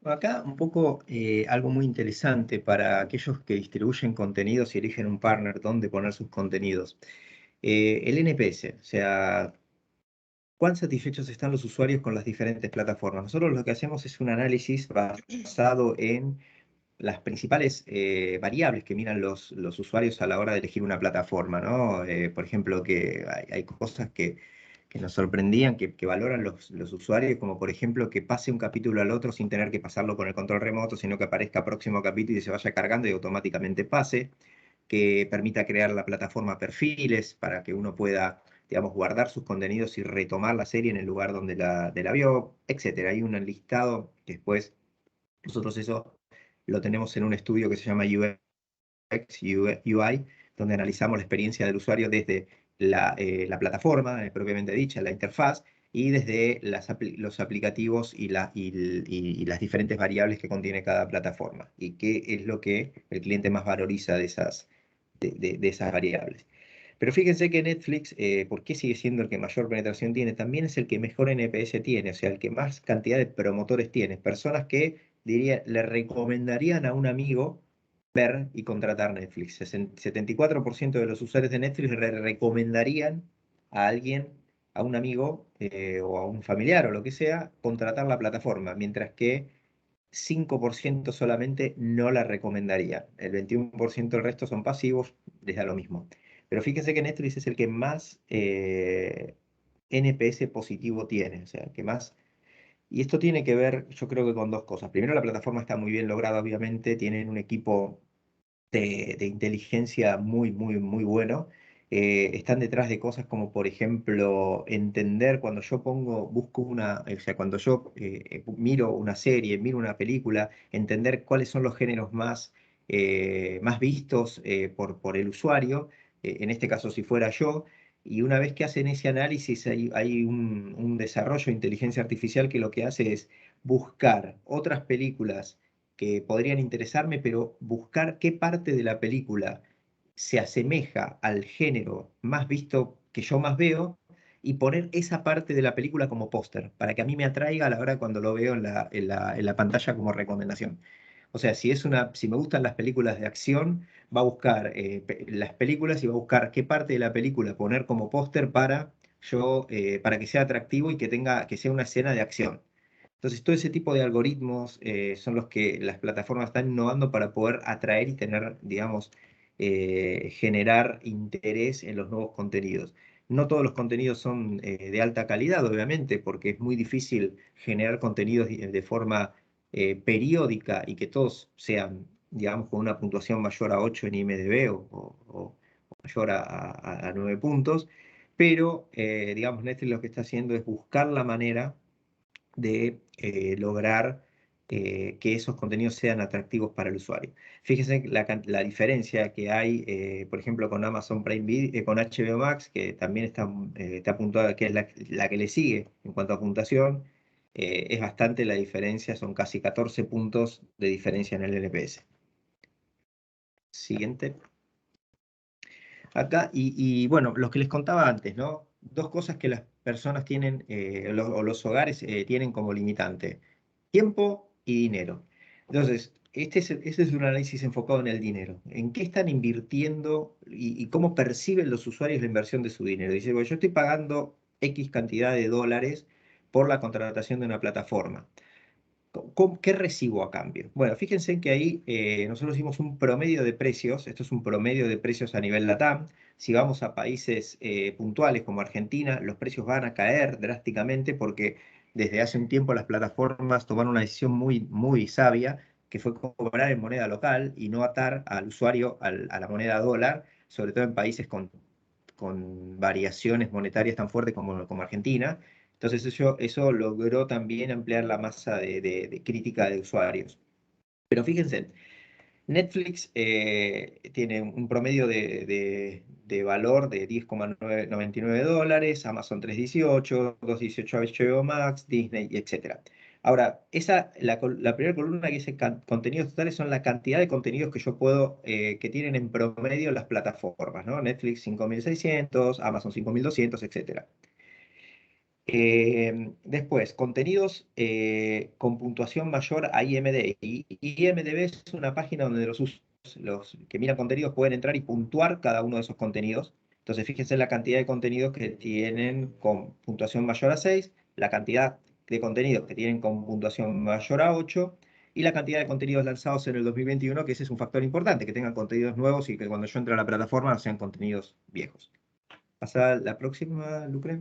Acá un poco algo muy interesante para aquellos que distribuyen contenidos y eligen un partner donde poner sus contenidos. El NPS, o sea, ¿cuán satisfechos están los usuarios con las diferentes plataformas? Nosotros lo que hacemos es un análisis basado en las principales variables que miran los usuarios a la hora de elegir una plataforma, ¿no? Por ejemplo, que hay cosas que nos sorprendían, que valoran los usuarios, como por ejemplo que pase un capítulo al otro sin tener que pasarlo con el control remoto, sino que aparezca próximo capítulo y se vaya cargando y automáticamente pase, que permita crear la plataforma perfiles para que uno pueda, digamos, guardar sus contenidos y retomar la serie en el lugar donde la vio, etc. Hay un listado que después nosotros eso lo tenemos en un estudio que se llama UX, UI, donde analizamos la experiencia del usuario desde la plataforma propiamente dicha, la interfaz, y desde los aplicativos y las diferentes variables que contiene cada plataforma, y qué es lo que el cliente más valoriza de esas variables. Pero fíjense que Netflix, ¿por qué sigue siendo el que mayor penetración tiene? También es el que mejor NPS tiene, o sea, el que más cantidad de promotores tiene. Personas que, diría, le recomendarían a un amigo ver y contratar Netflix. 74% de los usuarios de Netflix le recomendarían a alguien, a un amigo o a un familiar o lo que sea, contratar la plataforma, mientras que 5% solamente no la recomendaría. El 21% del resto son pasivos, les da lo mismo. Pero fíjense que Netflix es el que más NPS positivo tiene, o sea, que más. Y esto tiene que ver, yo creo que con dos cosas. Primero, la plataforma está muy bien lograda, obviamente, tienen un equipo de inteligencia muy, muy, muy bueno. Están detrás de cosas como, por ejemplo, entender cuando yo busco o sea, cuando yo miro una serie, miro una película, entender cuáles son los géneros más vistos por el usuario, en este caso si fuera yo, y una vez que hacen ese análisis hay un desarrollo de inteligencia artificial que lo que hace es buscar otras películas que podrían interesarme, pero buscar qué parte de la película se asemeja al género más visto que yo más veo y poner esa parte de la película como póster, para que a mí me atraiga a la hora cuando lo veo en la pantalla como recomendación. O sea, si me gustan las películas de acción, va a buscar las películas y va a buscar qué parte de la película poner como póster para que sea atractivo y que sea una escena de acción. Entonces, todo ese tipo de algoritmos son los que las plataformas están innovando para poder atraer y tener, digamos, generar interés en los nuevos contenidos. No todos los contenidos son de alta calidad, obviamente, porque es muy difícil generar contenidos de forma periódica y que todos sean, digamos, con una puntuación mayor a 8 en IMDb o mayor a 9 puntos. Pero, digamos, Netflix lo que está haciendo es buscar la manera de lograr que esos contenidos sean atractivos para el usuario. Fíjense la diferencia que hay, por ejemplo, con Amazon Prime Video, con HBO Max, que también está puntuada, que es la que le sigue en cuanto a puntuación, es bastante la diferencia, son casi 14 puntos de diferencia en el NPS. Siguiente. Acá, y bueno, lo que les contaba antes, ¿no? Dos cosas que las personas tienen, o los hogares tienen como limitante: tiempo y dinero. Entonces, este es un análisis enfocado en el dinero. ¿En qué están invirtiendo y cómo perciben los usuarios la inversión de su dinero? Dice, bueno, yo estoy pagando X cantidad de dólares por la contratación de una plataforma. ¿Qué recibo a cambio? Bueno, fíjense que ahí nosotros hicimos un promedio de precios. Esto es un promedio de precios a nivel LATAM. Si vamos a países puntuales como Argentina, los precios van a caer drásticamente porque desde hace un tiempo las plataformas tomaron una decisión muy, muy sabia, que fue cobrar en moneda local y no atar al usuario a la moneda dólar, sobre todo en países con variaciones monetarias tan fuertes como Argentina. Entonces eso logró también ampliar la masa de crítica de usuarios. Pero fíjense, Netflix tiene un promedio de valor de $10,99, Amazon $3,18, $2,18 HBO Max, Disney, etc. Ahora, la primera columna que dice contenidos totales son la cantidad de contenidos que yo puedo, que tienen en promedio las plataformas, ¿no? Netflix 5.600, Amazon 5.200, etc. Después, contenidos con puntuación mayor a IMDb. IMDb es una página donde los que miran contenidos pueden entrar y puntuar cada uno de esos contenidos. Entonces, fíjense en la cantidad de contenidos que tienen con puntuación mayor a 6, la cantidad de contenidos que tienen con puntuación mayor a 8 y la cantidad de contenidos lanzados en el 2021, que ese es un factor importante, que tengan contenidos nuevos y que cuando yo entre a la plataforma no sean contenidos viejos. Pasa a la próxima, Lucre.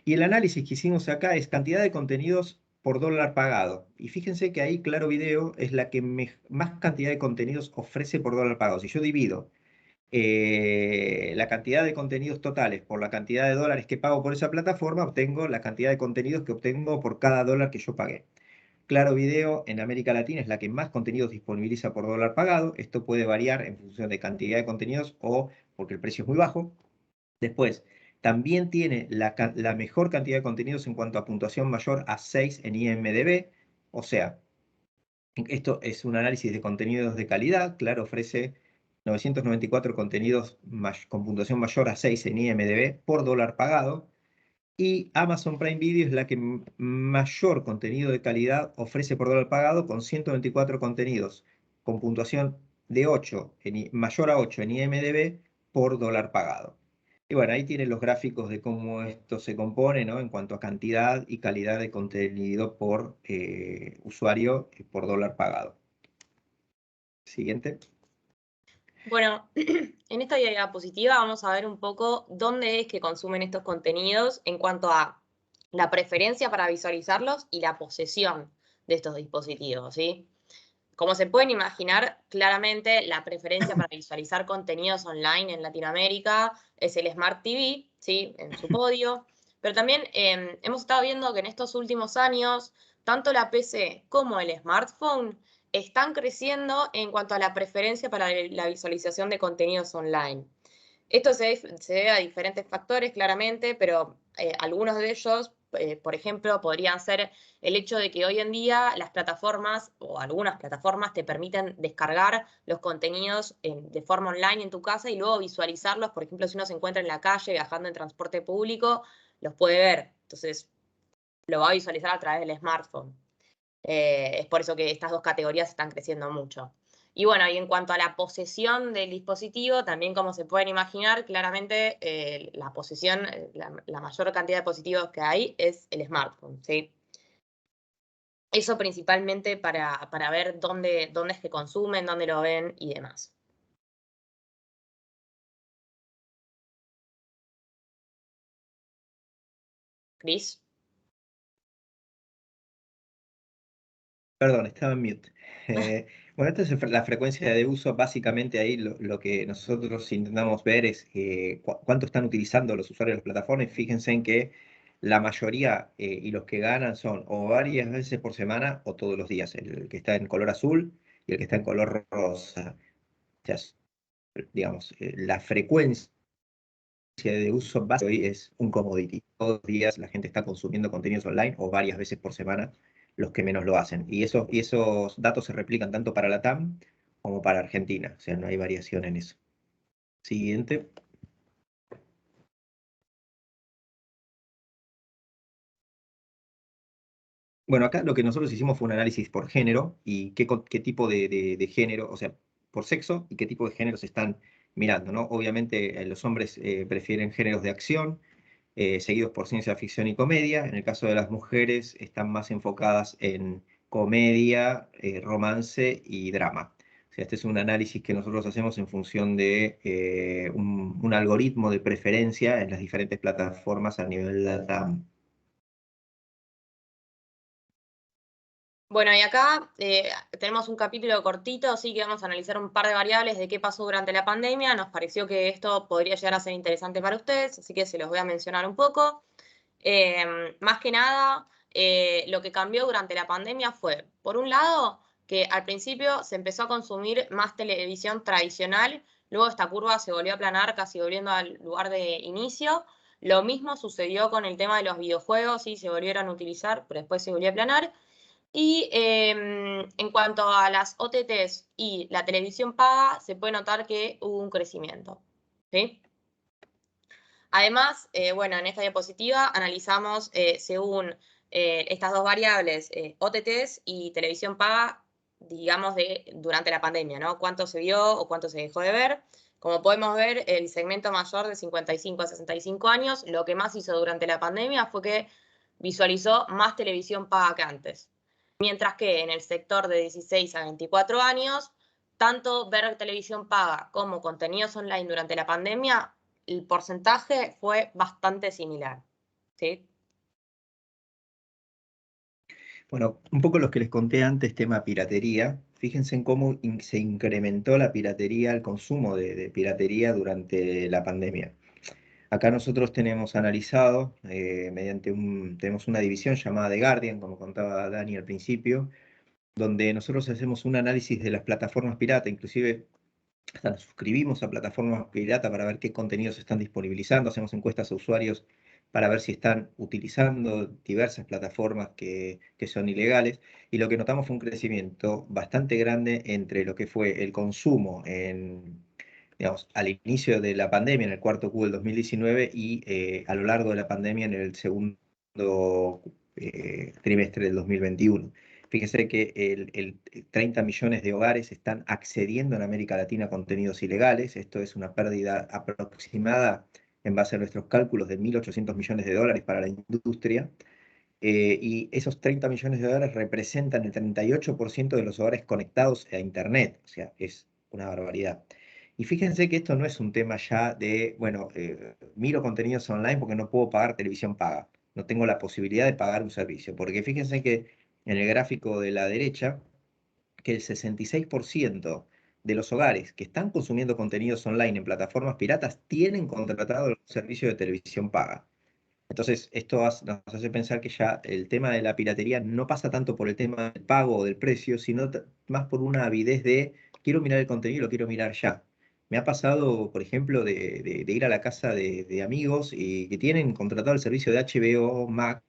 Y el análisis que hicimos acá es cantidad de contenidos por dólar pagado. Y fíjense que ahí Claro Video es la que más cantidad de contenidos ofrece por dólar pagado. Si yo divido la cantidad de contenidos totales por la cantidad de dólares que pago por esa plataforma, obtengo la cantidad de contenidos que obtengo por cada dólar que yo pagué. Claro Video en América Latina es la que más contenidos disponibiliza por dólar pagado. Esto puede variar en función de cantidad de contenidos o porque el precio es muy bajo. Después, también tiene la mejor cantidad de contenidos en cuanto a puntuación mayor a 6 en IMDb. O sea, esto es un análisis de contenidos de calidad. Claro, ofrece 994 contenidos con puntuación mayor a 6 en IMDb por dólar pagado. Y Amazon Prime Video es la que mayor contenido de calidad ofrece por dólar pagado, con 124 contenidos con puntuación de 8 mayor a 8 en IMDb por dólar pagado. Y bueno, ahí tienen los gráficos de cómo esto se compone, ¿no? En cuanto a cantidad y calidad de contenido por usuario por dólar pagado. Siguiente. Bueno, en esta diapositiva vamos a ver un poco dónde es que consumen estos contenidos en cuanto a la preferencia para visualizarlos y la posesión de estos dispositivos, ¿sí? Como se pueden imaginar, claramente la preferencia para visualizar contenidos online en Latinoamérica es el Smart TV, ¿sí? En su podio. Pero también hemos estado viendo que en estos últimos años, tanto la PC como el smartphone están creciendo en cuanto a la preferencia para la visualización de contenidos online. Esto se debe a diferentes factores, claramente, pero algunos de ellos, por ejemplo, podrían ser el hecho de que hoy en día las plataformas o algunas plataformas te permiten descargar los contenidos de forma online en tu casa y luego visualizarlos. Por ejemplo, si uno se encuentra en la calle viajando en transporte público, los puede ver. Entonces, lo va a visualizar a través del smartphone. Es por eso que estas dos categorías están creciendo mucho. Y bueno, y en cuanto a la posesión del dispositivo, también como se pueden imaginar, claramente la posesión, la mayor cantidad de dispositivos que hay es el smartphone, ¿sí? Eso principalmente para ver dónde es que consumen, dónde lo ven y demás. Cris. Perdón, estaba en mute. Bueno, esta es la frecuencia de uso. Básicamente ahí lo que nosotros intentamos ver es cuánto están utilizando los usuarios de las plataformas. Fíjense en que la mayoría y los que ganan son o varias veces por semana o todos los días. El que está en color azul y el que está en color rosa. O sea, digamos, la frecuencia de uso básico hoy es un commodity. Todos los días la gente está consumiendo contenidos online o varias veces por semana los que menos lo hacen. Y esos datos se replican tanto para la TAM como para Argentina. O sea, no hay variación en eso. Siguiente. Bueno, acá lo que nosotros hicimos fue un análisis por género y qué tipo de género, o sea, por sexo y qué tipo de géneros están mirando, ¿no? Obviamente los hombres prefieren géneros de acción, seguidos por ciencia ficción y comedia. En el caso de las mujeres están más enfocadas en comedia, romance y drama. O sea, este es un análisis que nosotros hacemos en función de un algoritmo de preferencia en las diferentes plataformas a nivel LATAM. Bueno, y acá tenemos un capítulo cortito, así que vamos a analizar un par de variables de qué pasó durante la pandemia. Nos pareció que esto podría llegar a ser interesante para ustedes, así que se los voy a mencionar un poco. Más que nada, lo que cambió durante la pandemia fue, por un lado, que al principio se empezó a consumir más televisión tradicional, luego esta curva se volvió a aplanar, casi volviendo al lugar de inicio. Lo mismo sucedió con el tema de los videojuegos, y se volvieron a utilizar, pero después se volvió a aplanar. Y en cuanto a las OTTs y la televisión paga, se puede notar que hubo un crecimiento, ¿sí? Además, bueno, en esta diapositiva analizamos según estas dos variables, OTTs y televisión paga, digamos, durante la pandemia, ¿no? Cuánto se vio o cuánto se dejó de ver. Como podemos ver, el segmento mayor de 55 a 65 años, lo que más hizo durante la pandemia fue que visualizó más televisión paga que antes. Mientras que en el sector de 16 a 24 años, tanto ver televisión paga como contenidos online durante la pandemia, el porcentaje fue bastante similar, ¿sí? Bueno, un poco lo que les conté antes, tema piratería. Fíjense en cómo se incrementó la piratería, el consumo de piratería durante la pandemia. Acá nosotros tenemos analizado, tenemos una división llamada The Guardian, como contaba Dani al principio, donde nosotros hacemos un análisis de las plataformas pirata, inclusive hasta nos suscribimos a plataformas pirata para ver qué contenidos están disponibilizando, hacemos encuestas a usuarios para ver si están utilizando diversas plataformas que son ilegales, y lo que notamos fue un crecimiento bastante grande entre lo que fue el consumo digamos, al inicio de la pandemia, en el cuarto Q del 2019, y a lo largo de la pandemia en el segundo trimestre del 2021. Fíjense que el 30 millones de hogares están accediendo en América Latina a contenidos ilegales. Esto es una pérdida aproximada, en base a nuestros cálculos, de 1.800 millones de dólares para la industria. Y esos 30 millones de dólares representan el 38% de los hogares conectados a Internet. O sea, es una barbaridad. Y fíjense que esto no es un tema ya de, bueno, miro contenidos online porque no puedo pagar televisión paga. No tengo la posibilidad de pagar un servicio. Porque fíjense que en el gráfico de la derecha, que el 66% de los hogares que están consumiendo contenidos online en plataformas piratas tienen contratado el servicio de televisión paga. Entonces, esto nos hace pensar que ya el tema de la piratería no pasa tanto por el tema del pago o del precio, sino más por una avidez de quiero mirar el contenido y lo quiero mirar ya. Me ha pasado, por ejemplo, de ir a la casa de amigos y que tienen contratado el servicio de HBO Max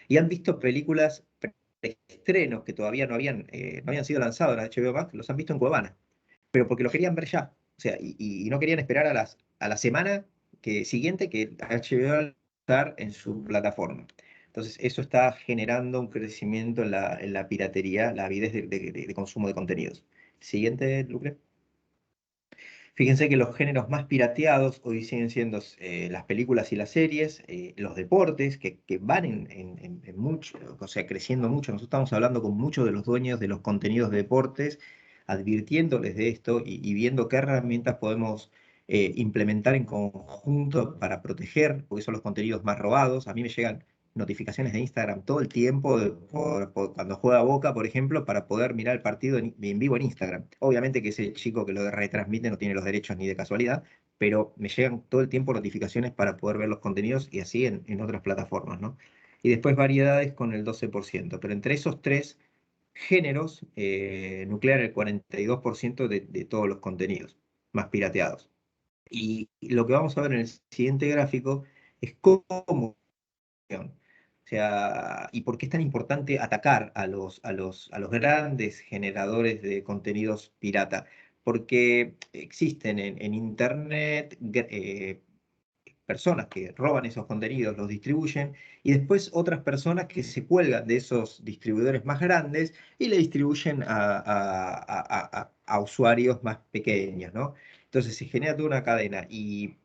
y han visto películas estrenos que todavía no habían sido lanzados en HBO Max, los han visto en Cuevana, pero porque lo querían ver ya. O sea, y no querían esperar a la semana siguiente que HBO va a estar en su plataforma. Entonces, eso está generando un crecimiento en la piratería, la avidez de consumo de contenidos. Siguiente, Lucre. Fíjense que los géneros más pirateados hoy siguen siendo las películas y las series, los deportes, que van en mucho, o sea, creciendo mucho. Nosotros estamos hablando con muchos de los dueños de los contenidos de deportes, advirtiéndoles de esto y viendo qué herramientas podemos implementar en conjunto para proteger, porque son los contenidos más robados. A mí me llegan notificaciones de Instagram todo el tiempo, cuando juega Boca, por ejemplo, para poder mirar el partido en vivo en Instagram. Obviamente que ese chico que lo retransmite no tiene los derechos ni de casualidad, pero me llegan todo el tiempo notificaciones para poder ver los contenidos, y así en otras plataformas, ¿no? Y después variedades con el 12%, pero entre esos tres géneros, nuclear el 42% de todos los contenidos más pirateados. Y lo que vamos a ver en el siguiente gráfico es cómo, o sea, y por qué es tan importante atacar a los grandes generadores de contenidos pirata. Porque existen en Internet personas que roban esos contenidos, los distribuyen, y después otras personas que se cuelgan de esos distribuidores más grandes y le distribuyen a usuarios más pequeños, ¿no? Entonces se genera toda una cadena, y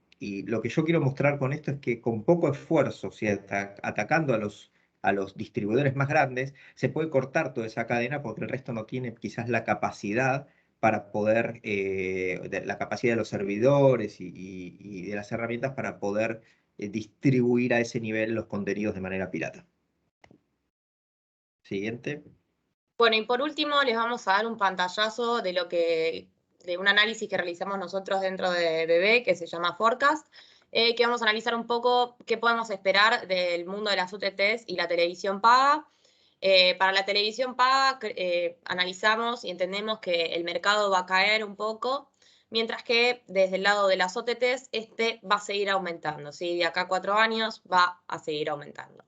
lo que yo quiero mostrar con esto es que con poco esfuerzo, o sea, atacando a los distribuidores más grandes, se puede cortar toda esa cadena porque el resto no tiene quizás la capacidad para poder, la capacidad de los servidores y de las herramientas para poder distribuir a ese nivel los contenidos de manera pirata. Siguiente. Bueno, y por último les vamos a dar un pantallazo de un análisis que realizamos nosotros dentro de BB, que se llama Forecast, que vamos a analizar un poco qué podemos esperar del mundo de las UTTs y la televisión paga. Para la televisión paga, analizamos y entendemos que el mercado va a caer un poco, mientras que desde el lado de las OTTs, va a seguir aumentando, ¿sí? De acá a 4 años va a seguir aumentando.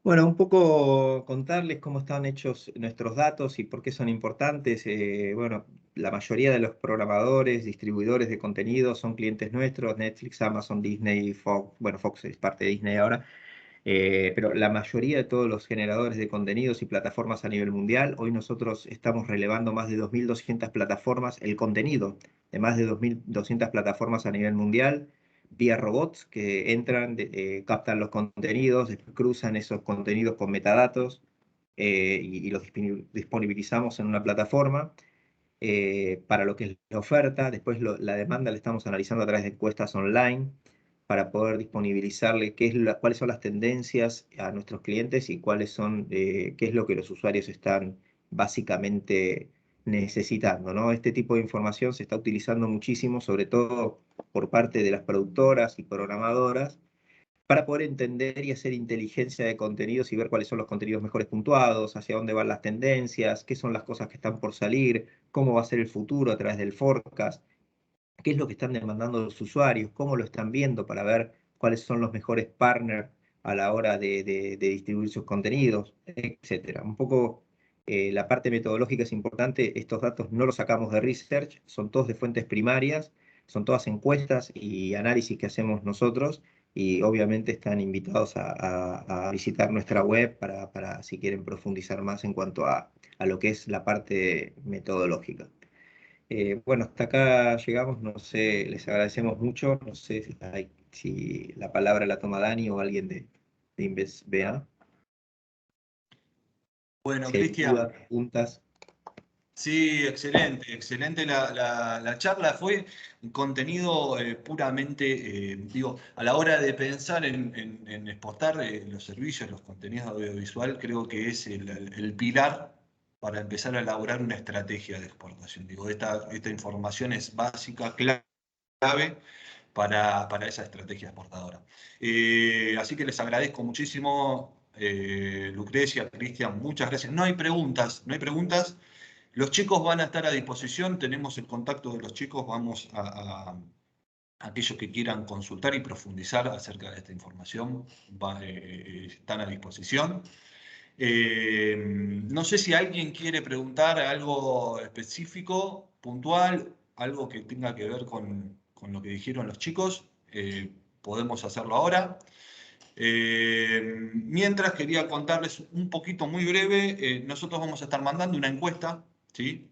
Bueno, un poco contarles cómo están hechos nuestros datos y por qué son importantes. Bueno, la mayoría de los programadores, distribuidores de contenido son clientes nuestros, Netflix, Amazon, Disney, Fox. Bueno, Fox es parte de Disney ahora, pero la mayoría de todos los generadores de contenidos y plataformas a nivel mundial, hoy nosotros estamos relevando más de 2.200 plataformas, el contenido de más de 2.200 plataformas a nivel mundial, vía robots que entran, captan los contenidos, después cruzan esos contenidos con metadatos y los disponibilizamos en una plataforma. Para lo que es la oferta, después la demanda la estamos analizando a través de encuestas online para poder disponibilizarle cuáles son las tendencias a nuestros clientes y qué es lo que los usuarios están básicamente necesitando, ¿no? Este tipo de información se está utilizando muchísimo, sobre todo por parte de las productoras y programadoras, para poder entender y hacer inteligencia de contenidos y ver cuáles son los contenidos mejores puntuados, hacia dónde van las tendencias, qué son las cosas que están por salir, cómo va a ser el futuro a través del forecast, qué es lo que están demandando los usuarios, cómo lo están viendo para ver cuáles son los mejores partners a la hora de distribuir sus contenidos, etc. Un poco la parte metodológica es importante, estos datos no los sacamos de research, son todos de fuentes primarias, son todas encuestas y análisis que hacemos nosotros, y obviamente están invitados a visitar nuestra web para si quieren profundizar más en cuanto a lo que es la parte metodológica. Bueno, hasta acá llegamos, no sé, les agradecemos mucho, no sé si la palabra la toma Dani o alguien de InvestBA. Bueno, Si hay Cristian. dudas, preguntas. Sí, excelente, excelente la charla. Fue un contenido puramente, digo, a la hora de pensar en exportar los servicios, los contenidos audiovisual, creo que es el pilar para empezar a elaborar una estrategia de exportación. Digo, esta información es básica, clave para esa estrategia exportadora. Así que les agradezco muchísimo, Lucrecia, Cristian, muchas gracias. No hay preguntas, no hay preguntas. Los chicos van a estar a disposición, tenemos el contacto de los chicos, vamos a aquellos que quieran consultar y profundizar acerca de esta información, están a disposición. No sé si alguien quiere preguntar algo específico, puntual, algo que tenga que ver con lo que dijeron los chicos, podemos hacerlo ahora. Mientras quería contarles un poquito muy breve, nosotros vamos a estar mandando una encuesta, ¿sí?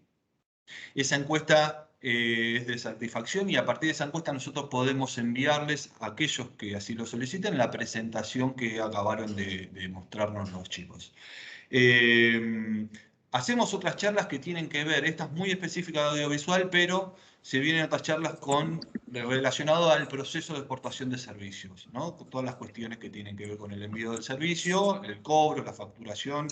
Esa encuesta es de satisfacción y a partir de esa encuesta nosotros podemos enviarles a aquellos que así lo soliciten la presentación que acabaron de mostrarnos los chicos. Hacemos otras charlas que tienen que ver, esta es muy específica de audiovisual, pero se vienen otras charlas relacionadas al proceso de exportación de servicios, ¿no? Con todas las cuestiones que tienen que ver con el envío del servicio, el cobro, la facturación,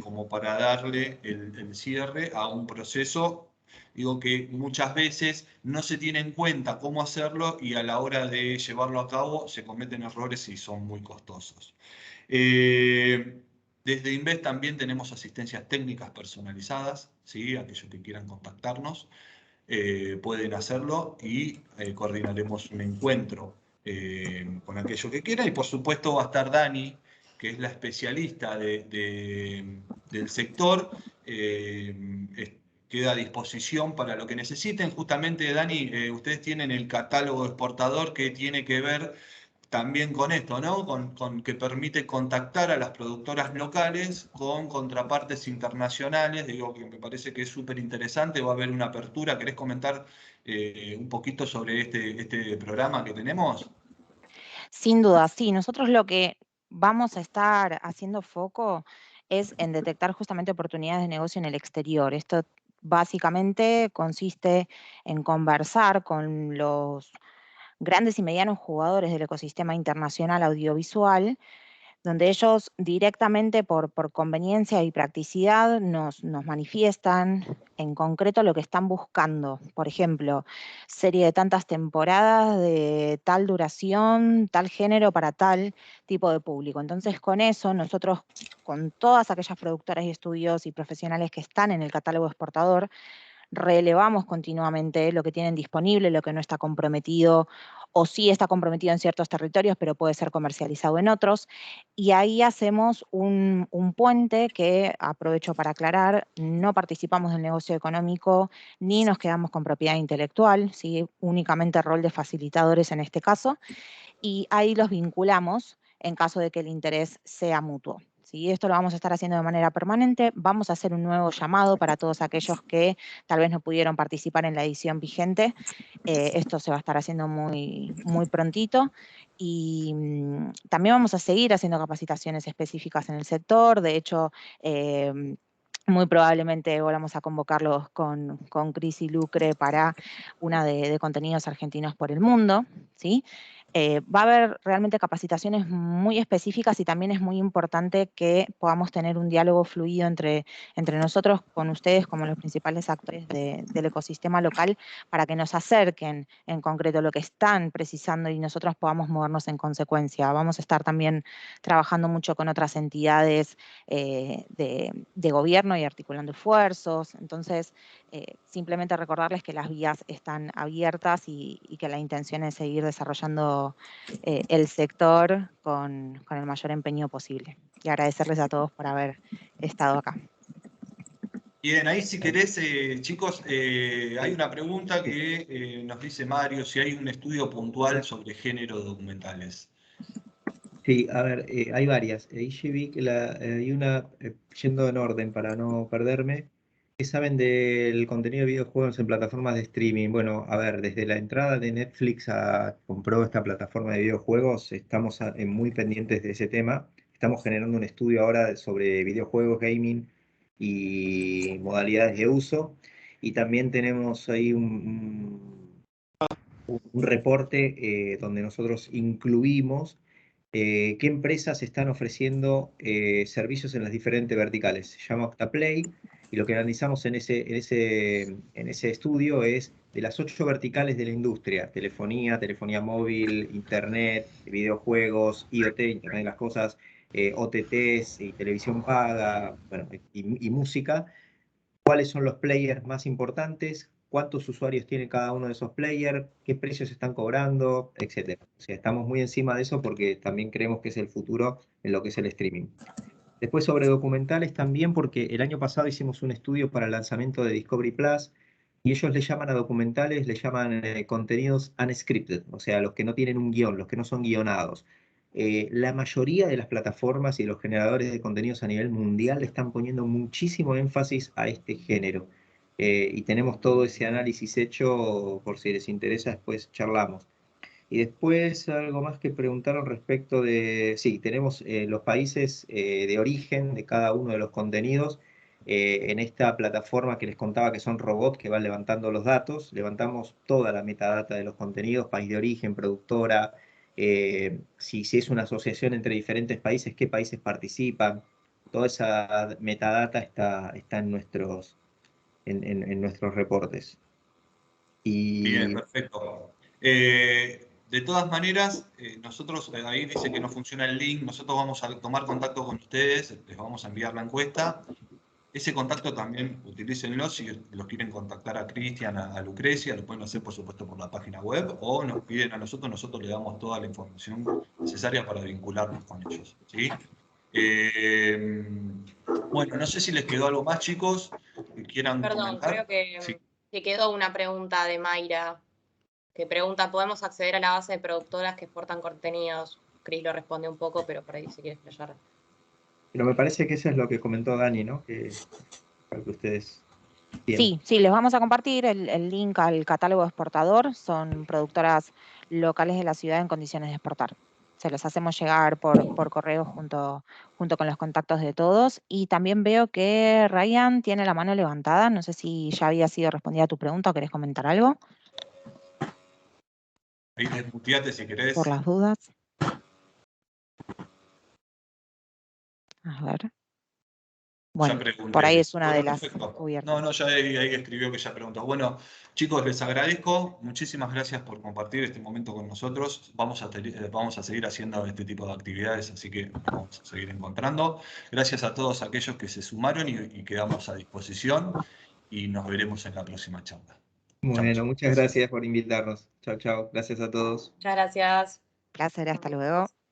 como para darle el cierre a un proceso. Digo que muchas veces no se tiene en cuenta cómo hacerlo y a la hora de llevarlo a cabo se cometen errores y son muy costosos. Desde Invest también tenemos asistencias técnicas personalizadas, ¿sí? Aquellos que quieran contactarnos pueden hacerlo y coordinaremos un encuentro con aquellos que quieran. Y por supuesto va a estar Dani, que es la especialista del sector, queda a disposición para lo que necesiten. Justamente, Dani, ustedes tienen el catálogo exportador que tiene que ver también con esto, ¿no? Con que permite contactar a las productoras locales con contrapartes internacionales. Digo que me parece que es súper interesante, va a haber una apertura. ¿Querés comentar un poquito sobre este programa que tenemos? Sin duda, sí. Nosotros lo que vamos a estar haciendo foco es en detectar justamente oportunidades de negocio en el exterior. Esto básicamente consiste en conversar con los grandes y medianos jugadores del ecosistema internacional audiovisual donde ellos directamente por conveniencia y practicidad nos manifiestan en concreto lo que están buscando. Por ejemplo, serie de tantas temporadas de tal duración, tal género para tal tipo de público. Entonces, con eso, nosotros, con todas aquellas productoras y estudios y profesionales que están en el catálogo exportador, relevamos continuamente lo que tienen disponible, lo que no está comprometido, o sí está comprometido en ciertos territorios, pero puede ser comercializado en otros. Y ahí hacemos un puente que, aprovecho para aclarar, no participamos del negocio económico ni nos quedamos con propiedad intelectual, ¿sí? Únicamente rol de facilitadores en este caso, y ahí los vinculamos en caso de que el interés sea mutuo. ¿Sí? Esto lo vamos a estar haciendo de manera permanente. Vamos a hacer un nuevo llamado para todos aquellos que tal vez no pudieron participar en la edición vigente. Esto se va a estar haciendo muy prontito. Y también vamos a seguir haciendo capacitaciones específicas en el sector. De hecho, muy probablemente volvamos a convocarlos con Cris y Lucre para una de contenidos argentinos por el mundo, ¿sí? Va a haber realmente capacitaciones muy específicas y también es muy importante que podamos tener un diálogo fluido entre nosotros, con ustedes como los principales actores del ecosistema local, para que nos acerquen en concreto lo que están precisando y nosotros podamos movernos en consecuencia. Vamos a estar también trabajando mucho con otras entidades de gobierno y articulando esfuerzos. Entonces, simplemente recordarles que las vías están abiertas y que la intención es seguir desarrollando el sector con el mayor empeño posible. Y agradecerles a todos por haber estado acá. Bien, ahí si querés, chicos, hay una pregunta que nos dice Mario, si hay un estudio puntual sobre género documentales. Sí, a ver, hay varias. Ahí yo vi que hay una, yendo en orden para no perderme, ¿qué saben del contenido de videojuegos en plataformas de streaming? Bueno, a ver, desde la entrada de Netflix compró esta plataforma de videojuegos, estamos muy pendientes de ese tema. Estamos generando un estudio ahora sobre videojuegos, gaming y modalidades de uso. Y también tenemos ahí un reporte donde nosotros incluimos qué empresas están ofreciendo servicios en las diferentes verticales. Se llama Octaplay y lo que analizamos en ese estudio es de las 8 verticales de la industria: telefonía, telefonía móvil, internet, videojuegos, IoT, Internet de las Cosas, OTTs y televisión paga, bueno, y música. ¿Cuáles son los players más importantes? ¿Cuántos usuarios tiene cada uno de esos players? ¿Qué precios están cobrando? Etcétera. O sea, estamos muy encima de eso porque también creemos que es el futuro en lo que es el streaming. Después sobre documentales también, porque el año pasado hicimos un estudio para el lanzamiento de Discovery Plus y ellos le llaman a documentales, le llaman contenidos unscripted, o sea, los que no tienen un guión, los que no son guionados. La mayoría de las plataformas y los generadores de contenidos a nivel mundial le están poniendo muchísimo énfasis a este género. Y tenemos todo ese análisis hecho, por si les interesa, después charlamos. Y después algo más que preguntaron respecto de, sí, tenemos los países de origen de cada uno de los contenidos en esta plataforma que les contaba, que son robots que van levantando los datos. Levantamos toda la metadata de los contenidos: país de origen, productora, si es una asociación entre diferentes países, qué países participan. Toda esa metadata está en nuestros reportes. Bien, Y perfecto. De todas maneras, nosotros, ahí dice que no funciona el link, nosotros vamos a tomar contacto con ustedes, les vamos a enviar la encuesta. Ese contacto también utilícenlo si los quieren contactar a Cristian, a Lucrecia, lo pueden hacer por supuesto por la página web o nos piden a nosotros le damos toda la información necesaria para vincularnos con ellos. ¿Sí? Bueno, no sé si les quedó algo más, chicos, que quieran Perdón, comentar. creo que, Sí. que quedó una pregunta de Mayra, que pregunta, ¿podemos acceder a la base de productoras que exportan contenidos? Cris lo responde un poco, pero por ahí si quieres explayar. Pero me parece que eso es lo que comentó Dani, ¿no? Que ustedes tienen. Sí, les vamos a compartir el link al catálogo exportador. Son productoras locales de la ciudad en condiciones de exportar. Se los hacemos llegar por correo junto con los contactos de todos. Y también veo que Ryan tiene la mano levantada. No sé si ya había sido respondida tu pregunta o querés comentar algo. Ahí desmuteate si querés. Por las dudas. A ver. Ya Bueno, pregunté. por ahí es una Bueno, de las perfecto. cubiertas. No, ya ahí escribió que ya preguntó. Bueno, chicos, les agradezco. Muchísimas gracias por compartir este momento con nosotros. Vamos a seguir haciendo este tipo de actividades, así que nos vamos a seguir encontrando. Gracias a todos aquellos que se sumaron y quedamos a disposición y nos veremos en la próxima charla. Bueno, muchas gracias por invitarnos. Chao, chao. Gracias a todos. Muchas gracias. Placer, hasta luego.